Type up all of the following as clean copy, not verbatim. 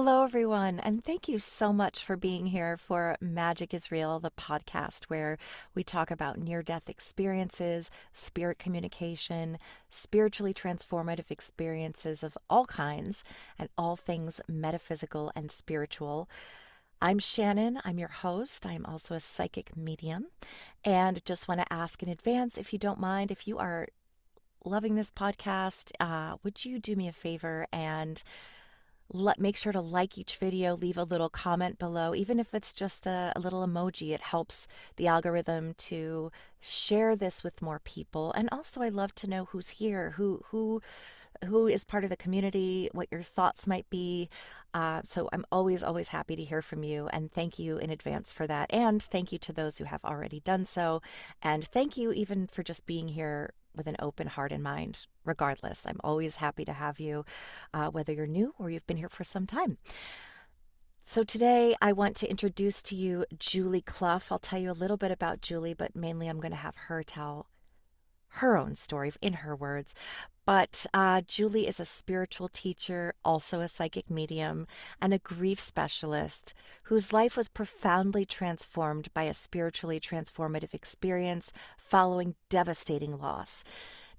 Hello, everyone, and thank you so much for being here for Magic is Real, the podcast where we talk about near death experiences, spirit communication, spiritually transformative experiences of all kinds, and all things metaphysical and spiritual. I'm Shannon, I'm your host. I'm also a psychic medium, and just want to ask in advance if you don't mind, if you are loving this podcast, would you do me a favor and make sure to like each video, leave a little comment below, even if it's just a little emoji. It helps the algorithm to share this with more people. And also, I love to know who's here, who is part of the community, what your thoughts might be. So I'm always happy to hear from you, and thank you in advance for that. And thank you to those who have already done so, and thank you even for just being here with an open heart and mind. Regardless, I'm always happy to have you, whether you're new or you've been here for some time. So today I want to introduce to you Julie Cluff. I'll tell you a little bit about Julie, but mainly I'm going to have her tell her own story in her words. But Julie is a spiritual teacher, also a psychic medium, and a grief specialist whose life was profoundly transformed by a spiritually transformative experience following devastating loss.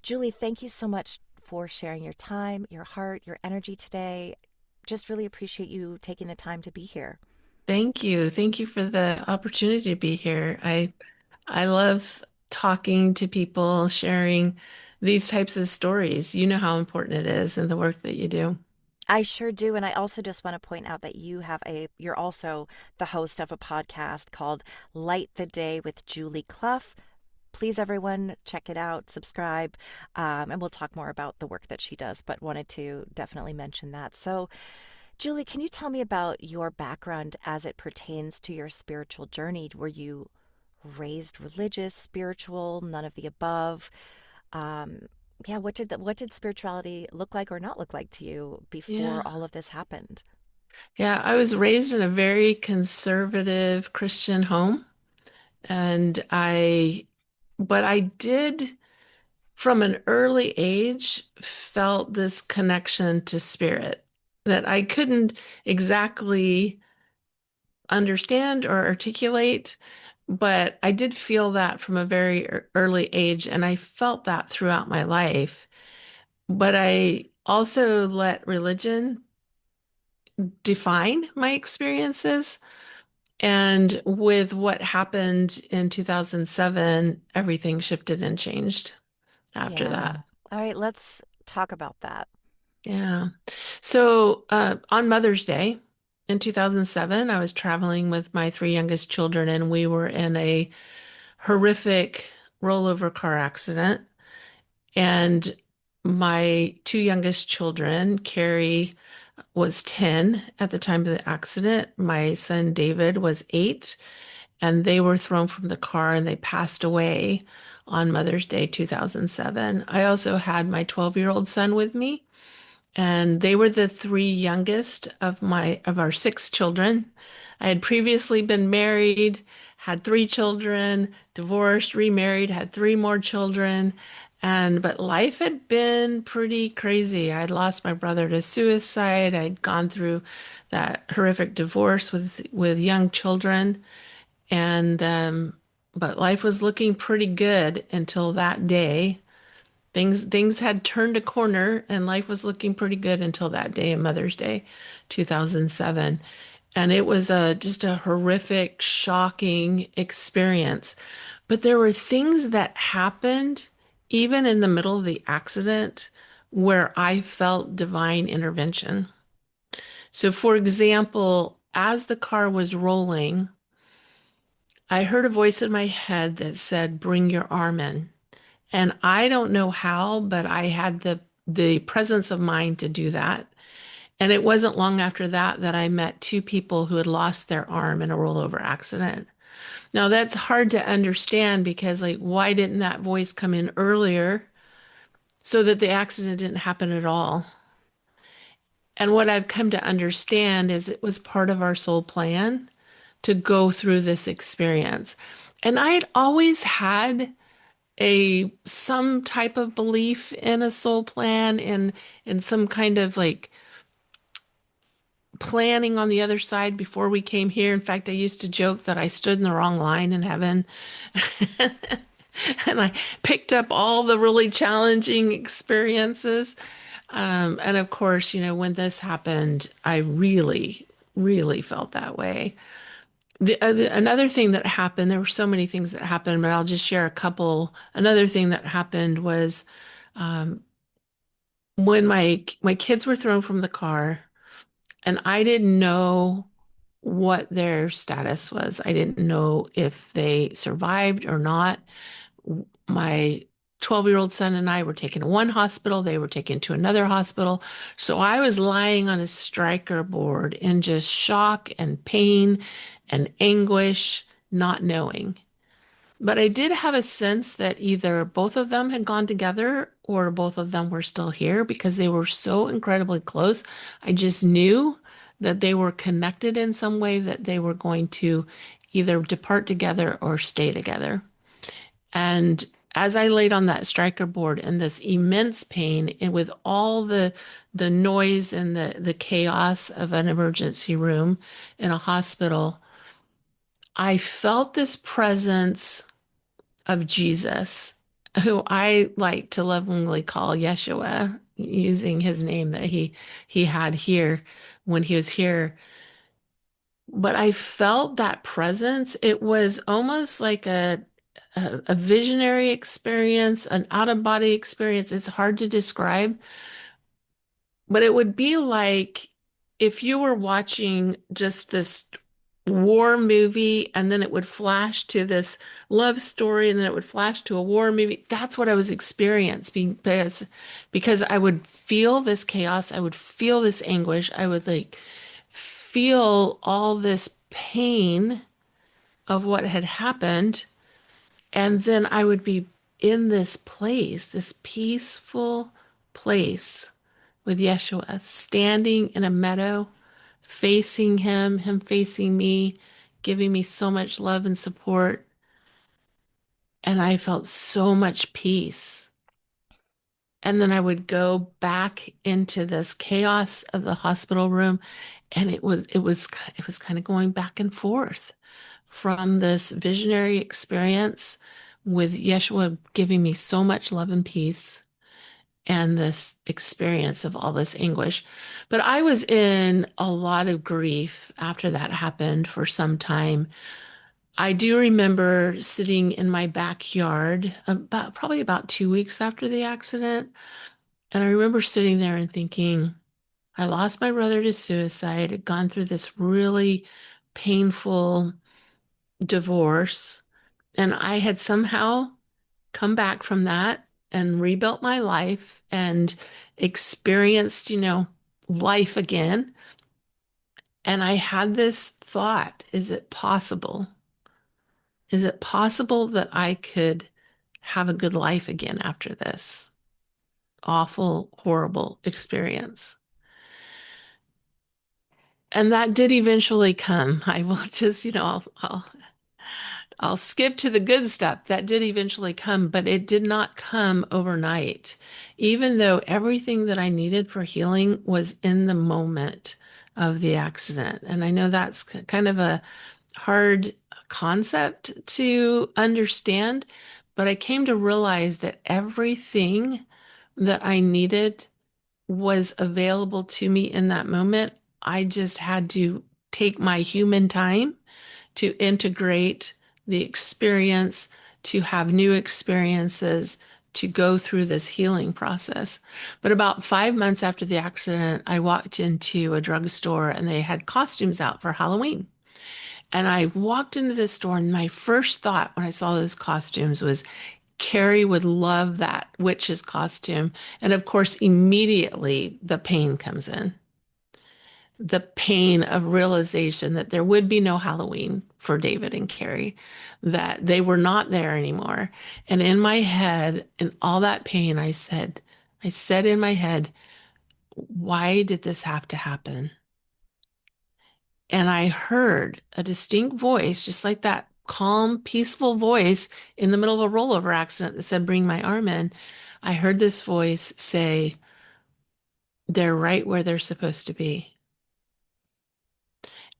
Julie, thank you so much for sharing your time, your heart, your energy today. Just really appreciate you taking the time to be here. Thank you. Thank you for the opportunity to be here. I love talking to people, sharing these types of stories. You know how important it is in the work that you do. I sure do. And I also just want to point out that you're also the host of a podcast called Light the Day with Julie Cluff. Please, everyone, check it out, subscribe, and we'll talk more about the work that she does, but wanted to definitely mention that. So, Julie, can you tell me about your background as it pertains to your spiritual journey? Were you raised religious, spiritual, none of the above? Um, yeah, what did spirituality look like or not look like to you before Yeah. all of this happened? Yeah, I was raised in a very conservative Christian home, and but I did from an early age felt this connection to spirit that I couldn't exactly understand or articulate, but I did feel that from a very early age, and I felt that throughout my life. But I also let religion define my experiences. And with what happened in 2007, everything shifted and changed after Yeah. that. All right, let's talk about that. Yeah. So on Mother's Day in 2007, I was traveling with my three youngest children, and we were in a horrific rollover car accident. And my two youngest children, Carrie was 10 at the time of the accident. My son David was 8, and they were thrown from the car and they passed away on Mother's Day 2007. I also had my 12-year-old son with me, and they were the three youngest of our six children. I had previously been married, had three children, divorced, remarried, had three more children, and but life had been pretty crazy. I'd lost my brother to suicide. I'd gone through that horrific divorce with young children, and but life was looking pretty good until that day. Things had turned a corner and life was looking pretty good until that day of Mother's Day, 2007. And it was just a horrific, shocking experience. But there were things that happened even in the middle of the accident where I felt divine intervention. So, for example, as the car was rolling, I heard a voice in my head that said, "Bring your arm in." And I don't know how, but I had the presence of mind to do that. And it wasn't long after that that I met two people who had lost their arm in a rollover accident. Now that's hard to understand because like why didn't that voice come in earlier so that the accident didn't happen at all? And what I've come to understand is it was part of our soul plan to go through this experience. And I had always had a some type of belief in a soul plan in some kind of like planning on the other side before we came here. In fact, I used to joke that I stood in the wrong line in heaven. And I picked up all the really challenging experiences. And of course, when this happened, I really, really felt that way. Another thing that happened, there were so many things that happened, but I'll just share a couple. Another thing that happened was when my kids were thrown from the car, and I didn't know what their status was. I didn't know if they survived or not. My 12-year-old son and I were taken to one hospital, they were taken to another hospital. So I was lying on a striker board in just shock and pain and anguish, not knowing. But I did have a sense that either both of them had gone together or both of them were still here because they were so incredibly close. I just knew that they were connected in some way, that they were going to either depart together or stay together. And as I laid on that striker board in this immense pain and with all the noise and the chaos of an emergency room in a hospital, I felt this presence of Jesus, who I like to lovingly call Yeshua, using his name that he had here when he was here. But I felt that presence. It was almost like a visionary experience, an out of body experience. It's hard to describe, but it would be like if you were watching just this war movie and then it would flash to this love story and then it would flash to a war movie. That's what I was experiencing because I would feel this chaos. I would feel this anguish. I would like feel all this pain of what had happened. And then I would be in this place, this peaceful place with Yeshua, standing in a meadow, facing him, him facing me, giving me so much love and support. And I felt so much peace. And then I would go back into this chaos of the hospital room, and it was kind of going back and forth from this visionary experience with Yeshua giving me so much love and peace and this experience of all this anguish. But I was in a lot of grief after that happened for some time. I do remember sitting in my backyard probably about 2 weeks after the accident. And I remember sitting there and thinking, I lost my brother to suicide, had gone through this really painful divorce, and I had somehow come back from that and rebuilt my life and experienced, life again. And I had this thought, is it possible? Is it possible that I could have a good life again after this awful, horrible experience? And that did eventually come. I will just, I'll skip to the good stuff. That did eventually come, but it did not come overnight. Even though everything that I needed for healing was in the moment of the accident. And I know that's kind of a hard concept to understand, but I came to realize that everything that I needed was available to me in that moment. I just had to take my human time to integrate the experience, to have new experiences, to go through this healing process. But about 5 months after the accident, I walked into a drugstore and they had costumes out for Halloween. And I walked into the store, and my first thought when I saw those costumes was, Carrie would love that witch's costume. And of course, immediately the pain comes in. The pain of realization that there would be no Halloween for David and Carrie, that they were not there anymore. And in my head, in all that pain, I said in my head, why did this have to happen? And I heard a distinct voice, just like that calm, peaceful voice in the middle of a rollover accident that said, bring my arm in. I heard this voice say, they're right where they're supposed to be.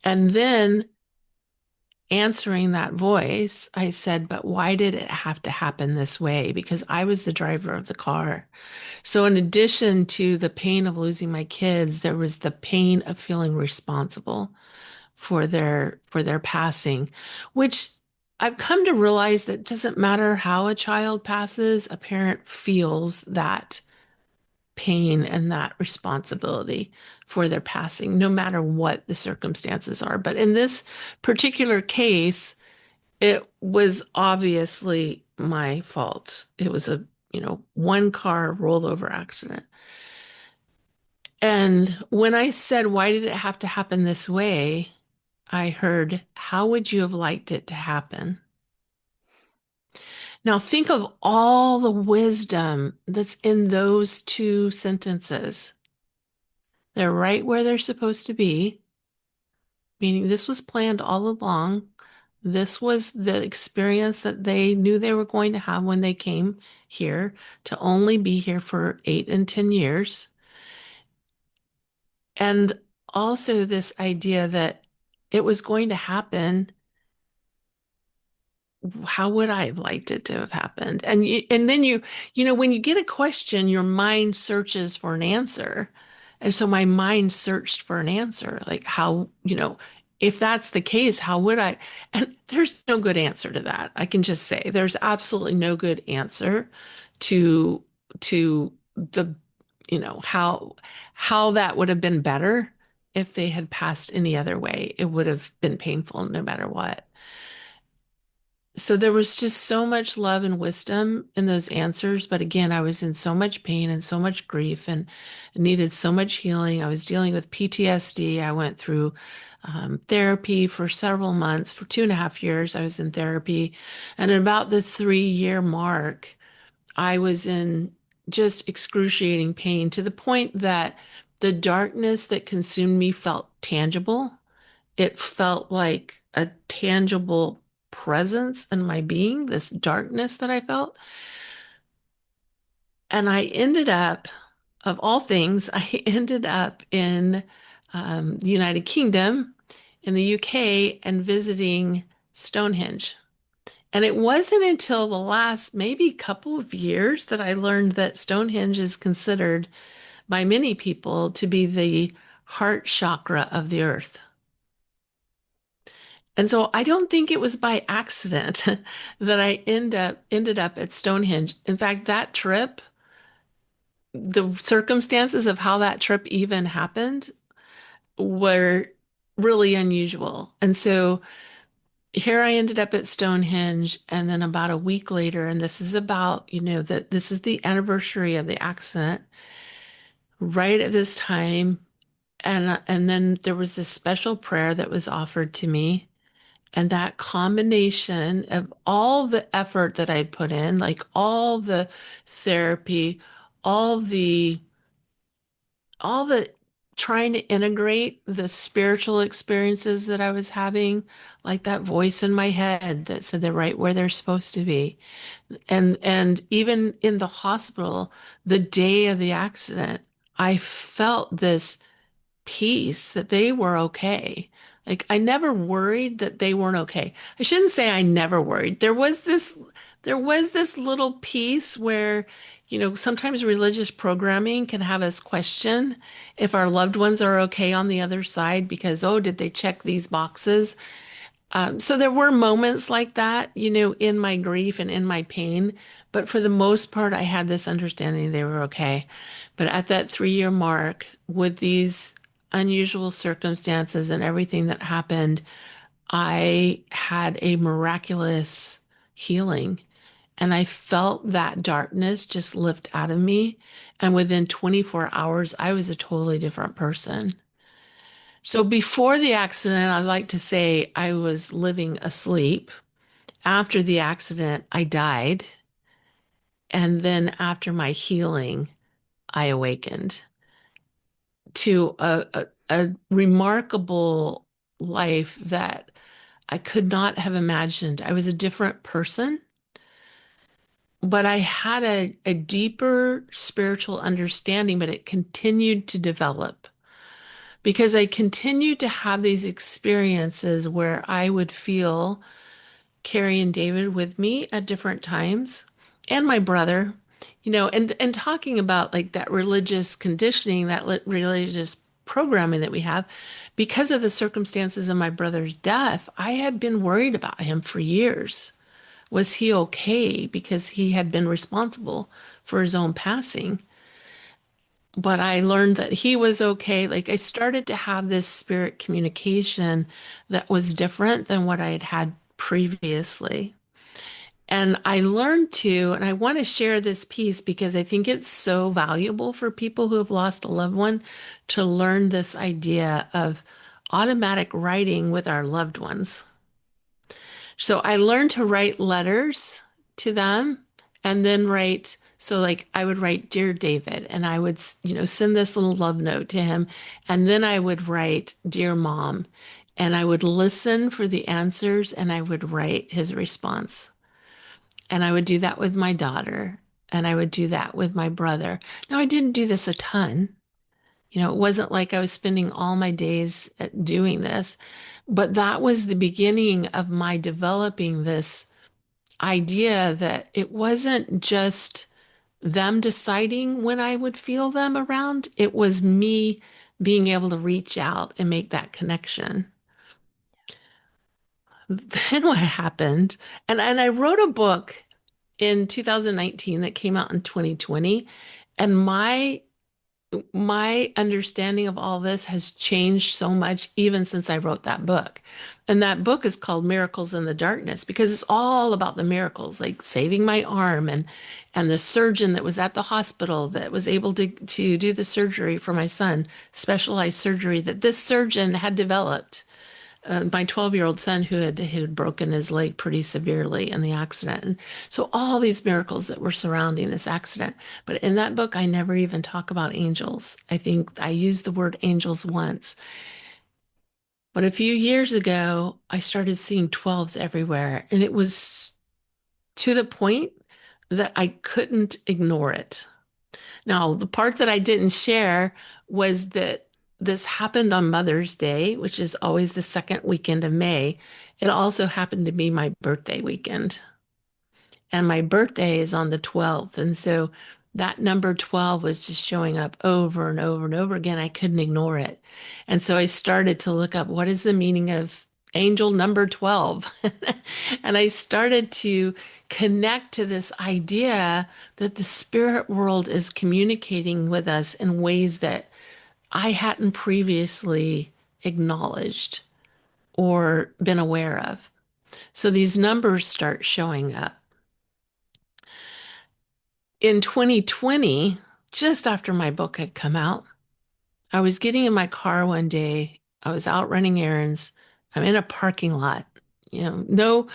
And then answering that voice, I said, but why did it have to happen this way? Because I was the driver of the car. So in addition to the pain of losing my kids, there was the pain of feeling responsible for their passing, which I've come to realize that it doesn't matter how a child passes, a parent feels that pain and that responsibility for their passing, no matter what the circumstances are. But in this particular case, it was obviously my fault. It was a, one car rollover accident. And when I said, why did it have to happen this way? I heard, how would you have liked it to happen? Now think of all the wisdom that's in those two sentences. They're right where they're supposed to be, meaning this was planned all along. This was the experience that they knew they were going to have when they came here to only be here for 8 and 10 years. And also this idea that it was going to happen. How would I have liked it to have happened? And then when you get a question, your mind searches for an answer. And so my mind searched for an answer, like how, if that's the case, how would I? And there's no good answer to that. I can just say there's absolutely no good answer to the, how that would have been better if they had passed any other way. It would have been painful no matter what. So there was just so much love and wisdom in those answers. But again, I was in so much pain and so much grief and needed so much healing. I was dealing with PTSD. I went through therapy for several months. For 2.5 years, I was in therapy. And at about the 3 year mark, I was in just excruciating pain to the point that the darkness that consumed me felt tangible. It felt like a tangible presence in my being, this darkness that I felt. And I ended up, of all things, I ended up in the United Kingdom, in the UK, and visiting Stonehenge. And it wasn't until the last maybe couple of years that I learned that Stonehenge is considered by many people to be the heart chakra of the earth. And so I don't think it was by accident that I ended up at Stonehenge. In fact, that trip, the circumstances of how that trip even happened were really unusual. And so here I ended up at Stonehenge, and then about a week later, and this is about, that this is the anniversary of the accident, right at this time, and then there was this special prayer that was offered to me. And that combination of all the effort that I'd put in, like all the therapy, all the all the trying to integrate the spiritual experiences that I was having, like that voice in my head that said they're right where they're supposed to be. And even in the hospital, the day of the accident, I felt this peace that they were okay. Like I never worried that they weren't okay. I shouldn't say I never worried. There was this little piece where, sometimes religious programming can have us question if our loved ones are okay on the other side because, oh, did they check these boxes? So there were moments like that, in my grief and in my pain. But for the most part, I had this understanding they were okay. But at that 3 year mark, with these unusual circumstances and everything that happened, I had a miraculous healing. And I felt that darkness just lift out of me. And within 24 hours, I was a totally different person. So before the accident, I like to say I was living asleep. After the accident, I died. And then after my healing, I awakened to a remarkable life that I could not have imagined. I was a different person, but I had a deeper spiritual understanding, but it continued to develop because I continued to have these experiences where I would feel Carrie and David with me at different times, and my brother, and talking about like that religious conditioning, that religious programming that we have, because of the circumstances of my brother's death, I had been worried about him for years. Was he okay? Because he had been responsible for his own passing. But I learned that he was okay. Like I started to have this spirit communication that was different than what I had had previously. And I learned to, and I want to share this piece because I think it's so valuable for people who have lost a loved one to learn this idea of automatic writing with our loved ones. So I learned to write letters to them and then so like I would write, Dear David, and I would, send this little love note to him. And then I would write, Dear Mom, and I would listen for the answers and I would write his response. And I would do that with my daughter, and I would do that with my brother. Now, I didn't do this a ton. It wasn't like I was spending all my days doing this, but that was the beginning of my developing this idea that it wasn't just them deciding when I would feel them around, it was me being able to reach out and make that connection. Then what happened? And I wrote a book in 2019 that came out in 2020, and my understanding of all this has changed so much even since I wrote that book. And that book is called Miracles in the Darkness because it's all about the miracles, like saving my arm and the surgeon that was at the hospital that was able to do the surgery for my son, specialized surgery that this surgeon had developed. My 12-year-old son who had broken his leg pretty severely in the accident. And so all these miracles that were surrounding this accident. But in that book, I never even talk about angels. I think I used the word angels once. But a few years ago, I started seeing 12s everywhere, and it was to the point that I couldn't ignore it. Now, the part that I didn't share was that this happened on Mother's Day, which is always the second weekend of May. It also happened to be my birthday weekend. And my birthday is on the 12th. And so that number 12 was just showing up over and over and over again. I couldn't ignore it. And so I started to look up what is the meaning of angel number 12. And I started to connect to this idea that the spirit world is communicating with us in ways that I hadn't previously acknowledged or been aware of. So these numbers start showing up. In 2020, just after my book had come out, I was getting in my car one day. I was out running errands. I'm in a parking lot. No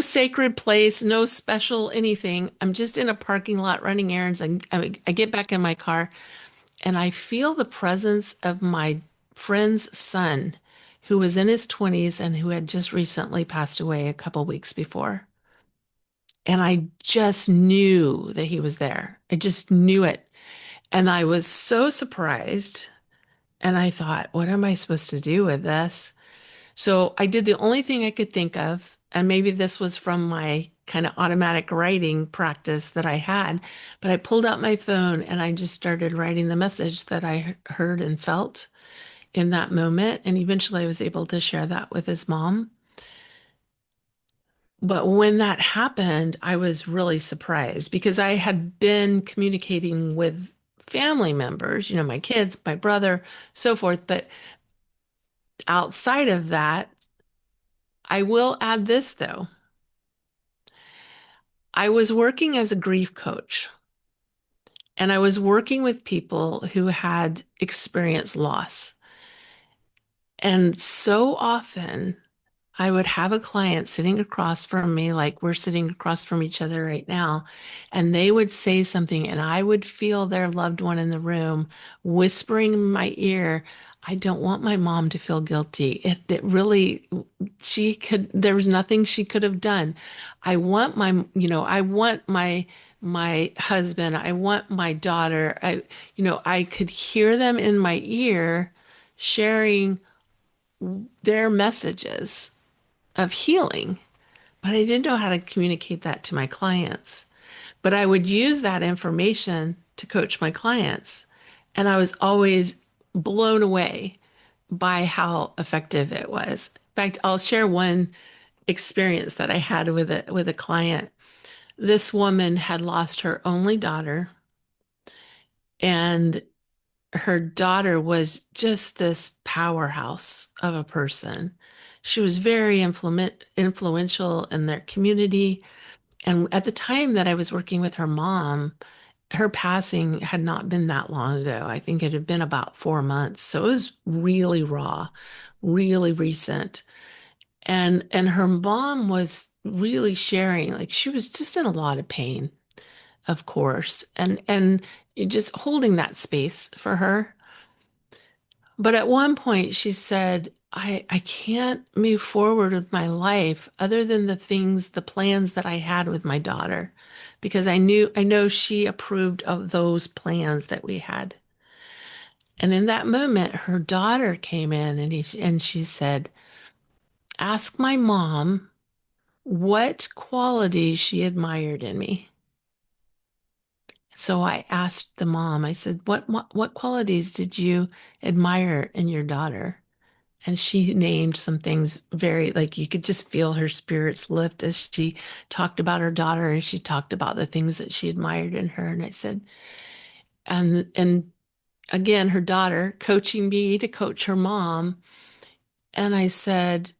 sacred place, no special anything. I'm just in a parking lot running errands. I get back in my car and I feel the presence of my friend's son, who was in his 20s and who had just recently passed away a couple weeks before. And I just knew that he was there. I just knew it. And I was so surprised. And I thought, what am I supposed to do with this? So I did the only thing I could think of. And maybe this was from my kind of automatic writing practice that I had. But I pulled out my phone and I just started writing the message that I heard and felt in that moment. And eventually I was able to share that with his mom. But when that happened, I was really surprised because I had been communicating with family members, my kids, my brother, so forth. But outside of that, I will add this though. I was working as a grief coach and I was working with people who had experienced loss. And so often I would have a client sitting across from me, like we're sitting across from each other right now, and they would say something, and I would feel their loved one in the room whispering in my ear, I don't want my mom to feel guilty. It really, there was nothing she could have done. I want my husband, I want my daughter. I could hear them in my ear sharing their messages of healing, but I didn't know how to communicate that to my clients. But I would use that information to coach my clients. And I was always blown away by how effective it was. In fact, I'll share one experience that I had with a client. This woman had lost her only daughter, and her daughter was just this powerhouse of a person. She was very influential in their community. And at the time that I was working with her mom, her passing had not been that long ago. I think it had been about 4 months. So it was really raw, really recent. And her mom was really sharing, like she was just in a lot of pain, of course, and just holding that space for her. But at one point she said, I can't move forward with my life other than the things, the plans that I had with my daughter, because I know she approved of those plans that we had. And in that moment, her daughter came in and she said, ask my mom what qualities she admired in me. So I asked the mom, I said, what qualities did you admire in your daughter? And she named some things very, like you could just feel her spirits lift as she talked about her daughter and she talked about the things that she admired in her. And I said, and again, her daughter coaching me to coach her mom. And I said,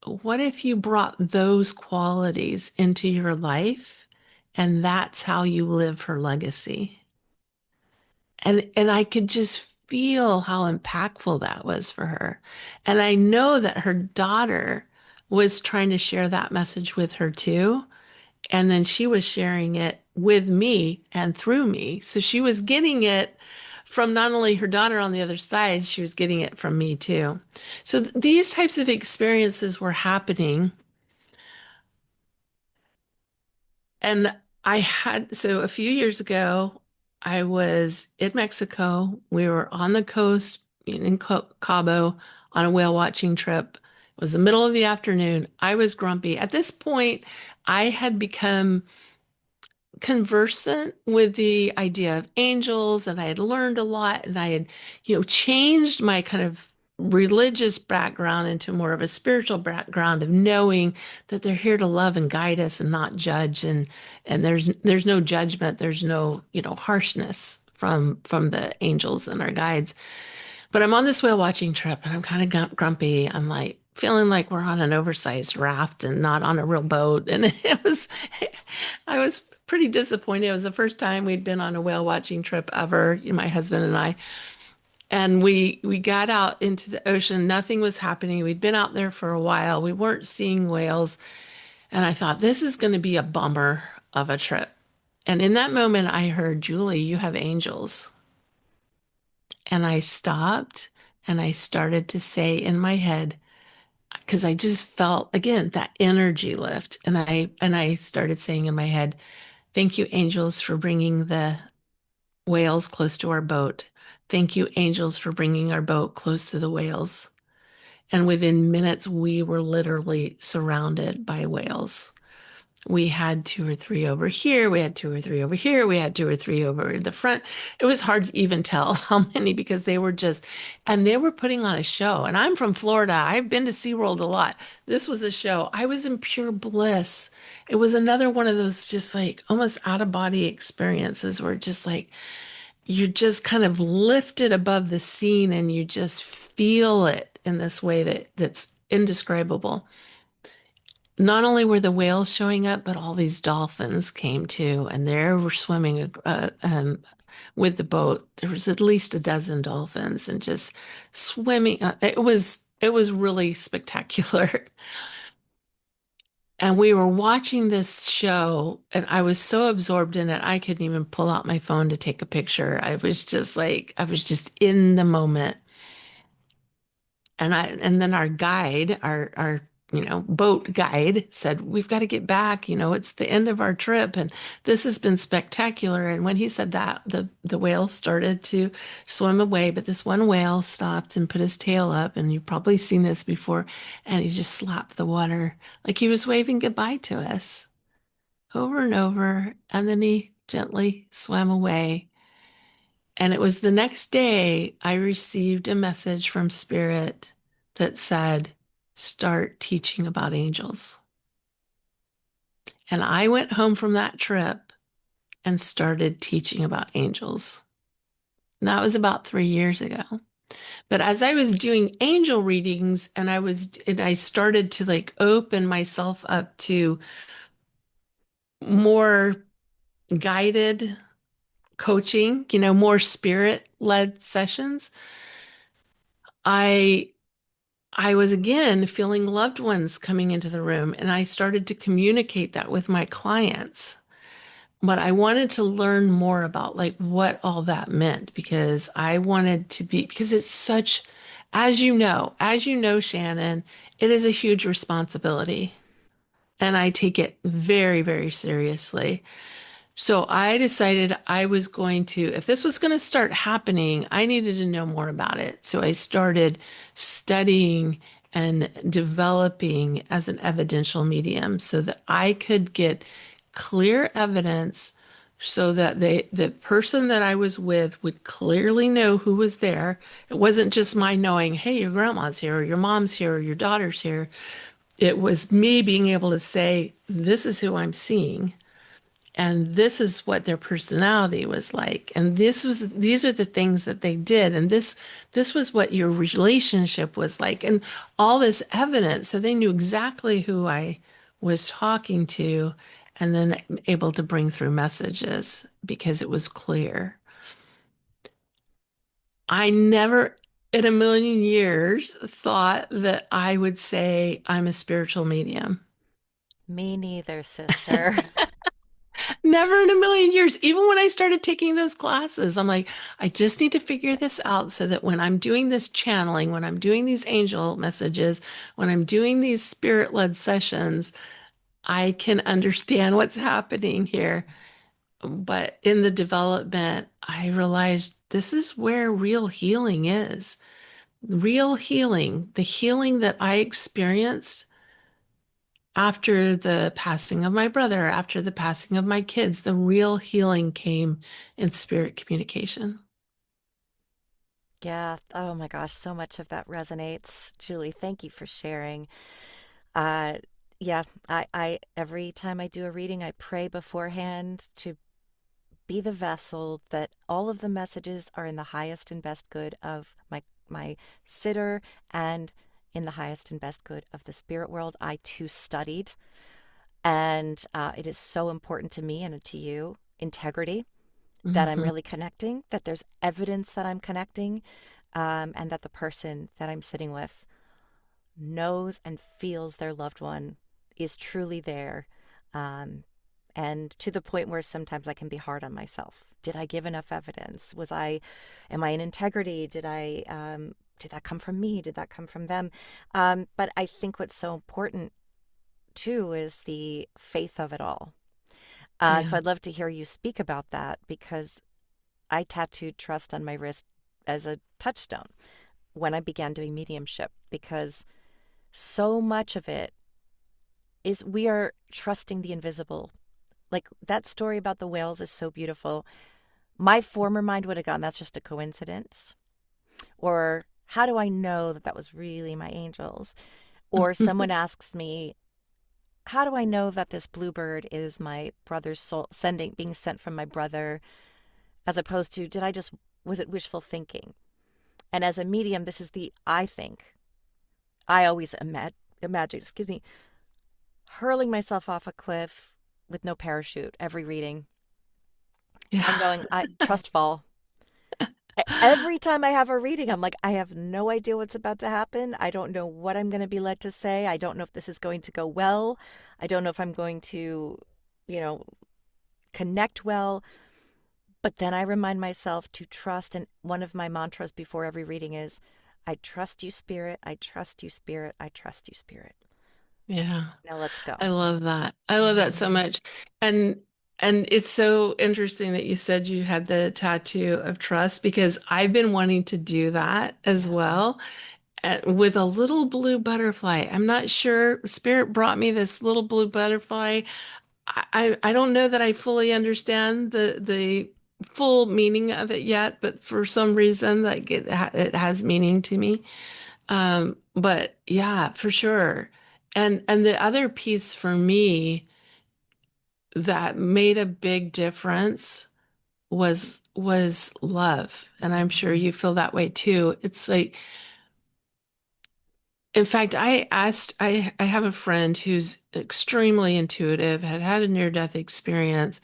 what if you brought those qualities into your life and that's how you live her legacy? And I could just feel how impactful that was for her. And I know that her daughter was trying to share that message with her too. And then she was sharing it with me and through me. So she was getting it from not only her daughter on the other side, she was getting it from me too. So these types of experiences were happening. And so a few years ago, I was in Mexico. We were on the coast in Cabo on a whale watching trip. It was the middle of the afternoon. I was grumpy. At this point, I had become conversant with the idea of angels and I had learned a lot and I had, changed my kind of religious background into more of a spiritual background of knowing that they're here to love and guide us and not judge and there's no judgment, there's no, harshness from the angels and our guides. But I'm on this whale watching trip and I'm kind of grumpy. I'm like feeling like we're on an oversized raft and not on a real boat. And I was pretty disappointed. It was the first time we'd been on a whale watching trip ever, my husband and I. And we got out into the ocean. Nothing was happening. We'd been out there for a while. We weren't seeing whales. And I thought, this is going to be a bummer of a trip. And in that moment, I heard, Julie, you have angels. And I stopped and I started to say in my head, because I just felt again that energy lift. And I started saying in my head, thank you, angels, for bringing the whales close to our boat. Thank you, angels, for bringing our boat close to the whales. And within minutes, we were literally surrounded by whales. We had two or three over here. We had two or three over here. We had two or three over in the front. It was hard to even tell how many because and they were putting on a show. And I'm from Florida. I've been to SeaWorld a lot. This was a show. I was in pure bliss. It was another one of those just like almost out of body experiences where just like you're just kind of lifted above the scene and you just feel it in this way that's indescribable. Not only were the whales showing up, but all these dolphins came too, and they were swimming with the boat. There was at least a dozen dolphins, and just swimming. It was really spectacular. And we were watching this show, and I was so absorbed in it, I couldn't even pull out my phone to take a picture. I was just in the moment. And then our guide, our boat guide said, we've got to get back. It's the end of our trip and this has been spectacular. And when he said that, the whale started to swim away, but this one whale stopped and put his tail up. And you've probably seen this before. And he just slapped the water like he was waving goodbye to us over and over. And then he gently swam away. And it was the next day I received a message from Spirit that said, start teaching about angels. And I went home from that trip and started teaching about angels. And that was about 3 years ago. But as I was doing angel readings and I started to like open myself up to more guided coaching, more spirit-led sessions, I I was again feeling loved ones coming into the room, and I started to communicate that with my clients. But I wanted to learn more about like what all that meant because I wanted to be, because it's such, as you know, Shannon, it is a huge responsibility. And I take it very, very seriously. So I decided I was going to, if this was going to start happening, I needed to know more about it. So I started studying and developing as an evidential medium so that I could get clear evidence so that the person that I was with would clearly know who was there. It wasn't just my knowing, hey, your grandma's here, or your mom's here, or your daughter's here. It was me being able to say, this is who I'm seeing and this is what their personality was like and these are the things that they did and this was what your relationship was like and all this evidence so they knew exactly who I was talking to and then able to bring through messages because it was clear. I never in a million years thought that I would say I'm a spiritual medium. Me neither, sister. Never in a million years. Even when I started taking those classes, I'm like, I just need to figure this out so that when I'm doing this channeling, when I'm doing these angel messages, when I'm doing these spirit-led sessions, I can understand what's happening here. But in the development, I realized this is where real healing is. Real healing, the healing that I experienced after the passing of my brother, after the passing of my kids, the real healing came in spirit communication. Yeah. Oh my gosh, so much of that resonates. Julie, thank you for sharing. Yeah, I every time I do a reading, I pray beforehand to be the vessel that all of the messages are in the highest and best good of my sitter and in the highest and best good of the spirit world. I too studied, and it is so important to me and to you, integrity, that I'm Hmm. really connecting, that there's evidence that I'm connecting, and that the person that I'm sitting with knows and feels their loved one is truly there. Um, and to the point where sometimes I can be hard on myself. Did I give enough evidence? Am I in integrity? Did that come from me? Did that come from them? But I think what's so important too is the faith of it all. So Yeah. I'd love to hear you speak about that because I tattooed trust on my wrist as a touchstone when I began doing mediumship because so much of it is we are trusting the invisible. Like that story about the whales is so beautiful. My former mind would have gone, that's just a coincidence. Or how do I know that that was really my angels? Or someone asks me, how do I know that this bluebird is my brother's soul being sent from my brother, as opposed to, was it wishful thinking? And as a medium, this is I think, I always imagine, excuse me, hurling myself off a cliff with no parachute every reading and Yeah. going, I trust fall. Every time I have a reading, I'm like, I have no idea what's about to happen. I don't know what I'm going to be led to say. I don't know if this is going to go well. I don't know if I'm going to, you know, connect well. But then I remind myself to trust. And one of my mantras before every reading is, I trust you, spirit. I trust you, spirit. I trust you, spirit. Yeah. Now let's go. I love that. I love that so much. And and it's so interesting that you said you had the tattoo of trust because I've been wanting to do that as Yeah. well with a little blue butterfly. I'm not sure. Spirit brought me this little blue butterfly. I don't know that I fully understand the full meaning of it yet, but for some reason like it has meaning to me. But yeah, for sure. And the other piece for me that made a big difference was love. And I'm sure you feel that way too. It's like, in fact, I have a friend who's extremely intuitive, had had a near-death experience,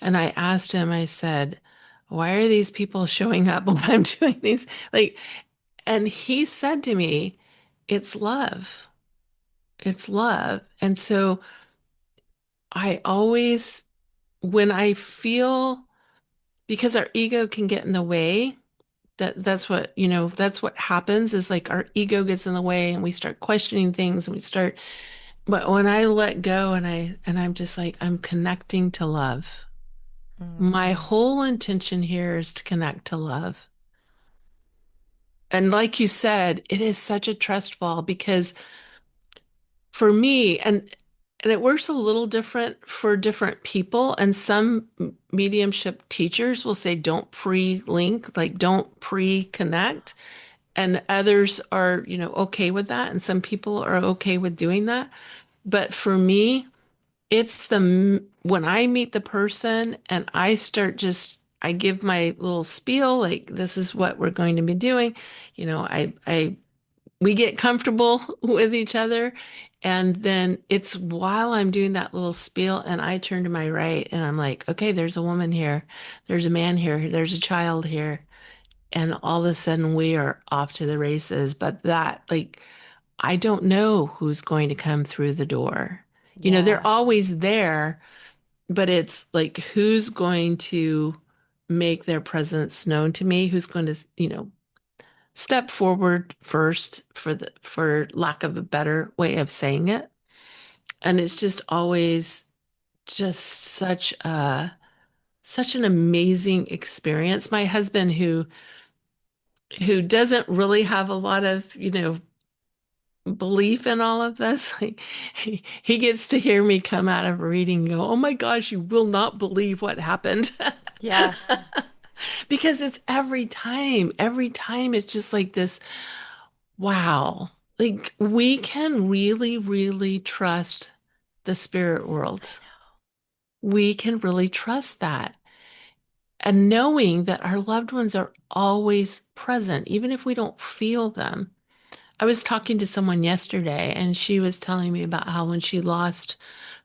and I asked him, I said, why are these people showing up when I'm doing these? Like, and he said to me, it's love. It's love. And so I always, when I feel, because our ego can get in the way, that's what, that's what happens is like our ego gets in the way and we start questioning things and we start, but when I let go and I'm just like, I'm connecting to love. My Mm. whole intention here is to connect to love. And like you said, it is such a trust fall because for me, and it works a little different for different people. And some mediumship teachers will say, don't pre-link, like don't pre-connect. And others are, okay with that. And some people are okay with doing that. But for me, it's when I meet the person and I start I give my little spiel, like this is what we're going to be doing. We get comfortable with each other. And then it's while I'm doing that little spiel and I turn to my right and I'm like, okay, there's a woman here. There's a man here. There's a child here. And all of a sudden we are off to the races. But that, like, I don't know who's going to come through the door. They're Yeah. always there, but it's like, who's going to make their presence known to me? Who's going to, step forward first for lack of a better way of saying it. And it's just always just such an amazing experience. My husband who doesn't really have a lot of, belief in all of this, like he gets to hear me come out of a reading and go, "Oh my gosh, you will not believe what happened." Yeah. Because it's every time it's just like this. Wow. Like we can really, really trust the spirit world. We can really trust that. And knowing that our loved ones are always present, even if we don't feel them. I was talking to someone yesterday and she was telling me about how when she lost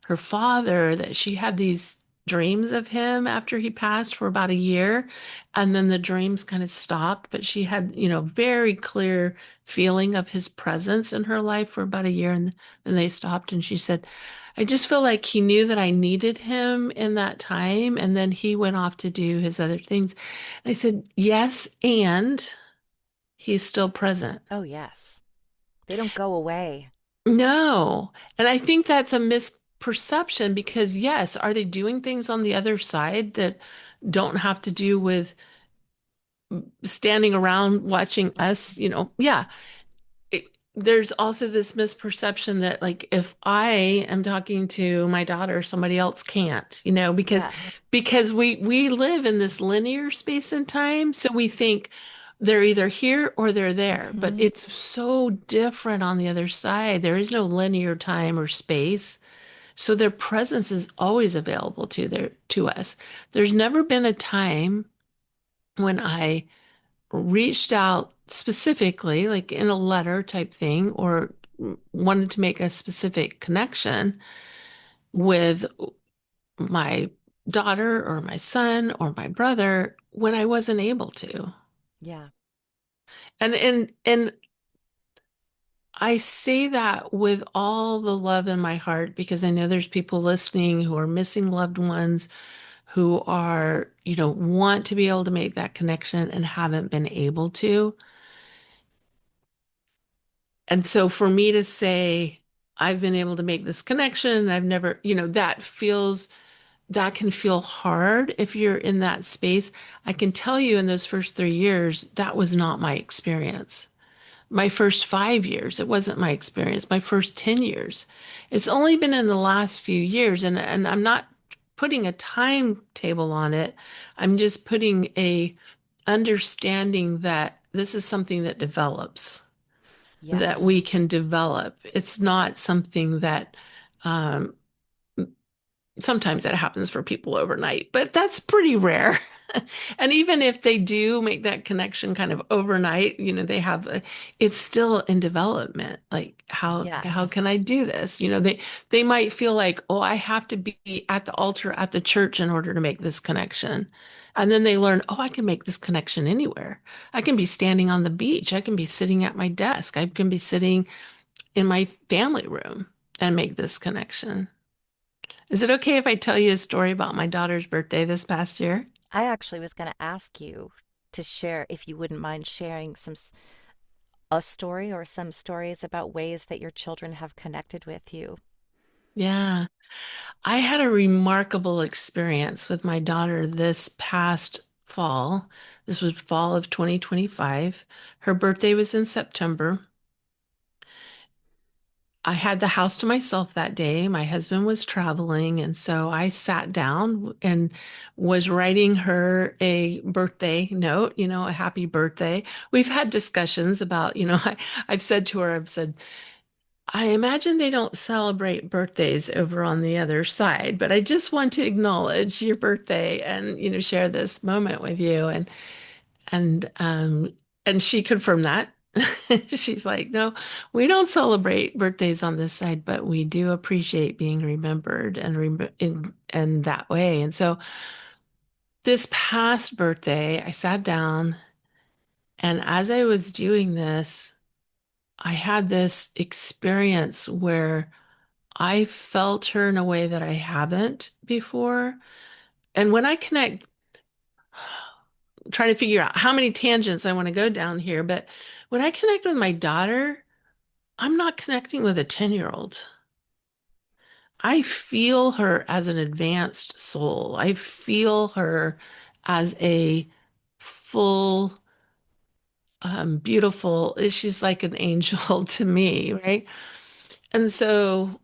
her father, that she had these dreams of him after he passed for about a year. And then the dreams kind of stopped, but she had, very clear feeling of his presence in her life for about a year. And then they stopped. And she said, I just feel like he knew that I needed him in that time. And then he went off to do his other things. And I said, yes, and he's still present. Oh, yes. They don't go away. No. And I think that's a misperception because, yes, are they doing things on the other side that don't have to do with standing around watching us? Yeah. There's also this misperception that, like, if I am talking to my daughter, somebody else can't, because Yes. we live in this linear space and time. So we think they're either here or they're there, but Hmm. it's so different on the other side. There is no linear time or space. So their presence is always available to us. There's never been a time when I reached out specifically, like in a letter type thing, or wanted to make a specific connection with my daughter or my son or my brother when I wasn't able to. Yeah. And I say that with all the love in my heart because I know there's people listening who are missing loved ones who are, want to be able to make that connection and haven't been able to. And so for me to say, I've been able to make this connection. I've never, that can feel hard if you're in that space. I can tell you in those first 3 years, that was not my experience. My first 5 years, it wasn't my experience. My first 10 years. It's only been in the last few years, and I'm not putting a timetable on it. I'm just putting a understanding that this is something that develops, that we Yes. can develop. It's not something that um, sometimes that happens for people overnight, but that's pretty rare. And even if they do make that connection kind of overnight, they have it's still in development. Like how Yes. can I do this? They might feel like, "Oh, I have to be at the altar at the church in order to make this connection." And then they learn, "Oh, I can make this connection anywhere. I can be standing on the beach. I can be sitting at my desk. I can be sitting in my family room and make this connection." Is it okay if I tell you a story about my daughter's birthday this past year? I actually was going to ask you to share, if you wouldn't mind sharing a story or some stories about ways that your children have connected with you. Yeah, I had a remarkable experience with my daughter this past fall. This was fall of 2025. Her birthday was in September. I had the house to myself that day. My husband was traveling, and so I sat down and was writing her a birthday note, a happy birthday. We've had discussions about, I've said to her, I've said, I imagine they don't celebrate birthdays over on the other side, but I just want to acknowledge your birthday and, share this moment with you. And she confirmed that. She's like, no, we don't celebrate birthdays on this side, but we do appreciate being remembered and in that way. And so this past birthday, I sat down, and as I was doing this, I had this experience where I felt her in a way that I haven't before. And when I connect, trying to figure out how many tangents I want to go down here, but when I connect with my daughter, I'm not connecting with a 10-year-old. I feel her as an advanced soul. I feel her as a full, beautiful, she's like an angel to me, right? And so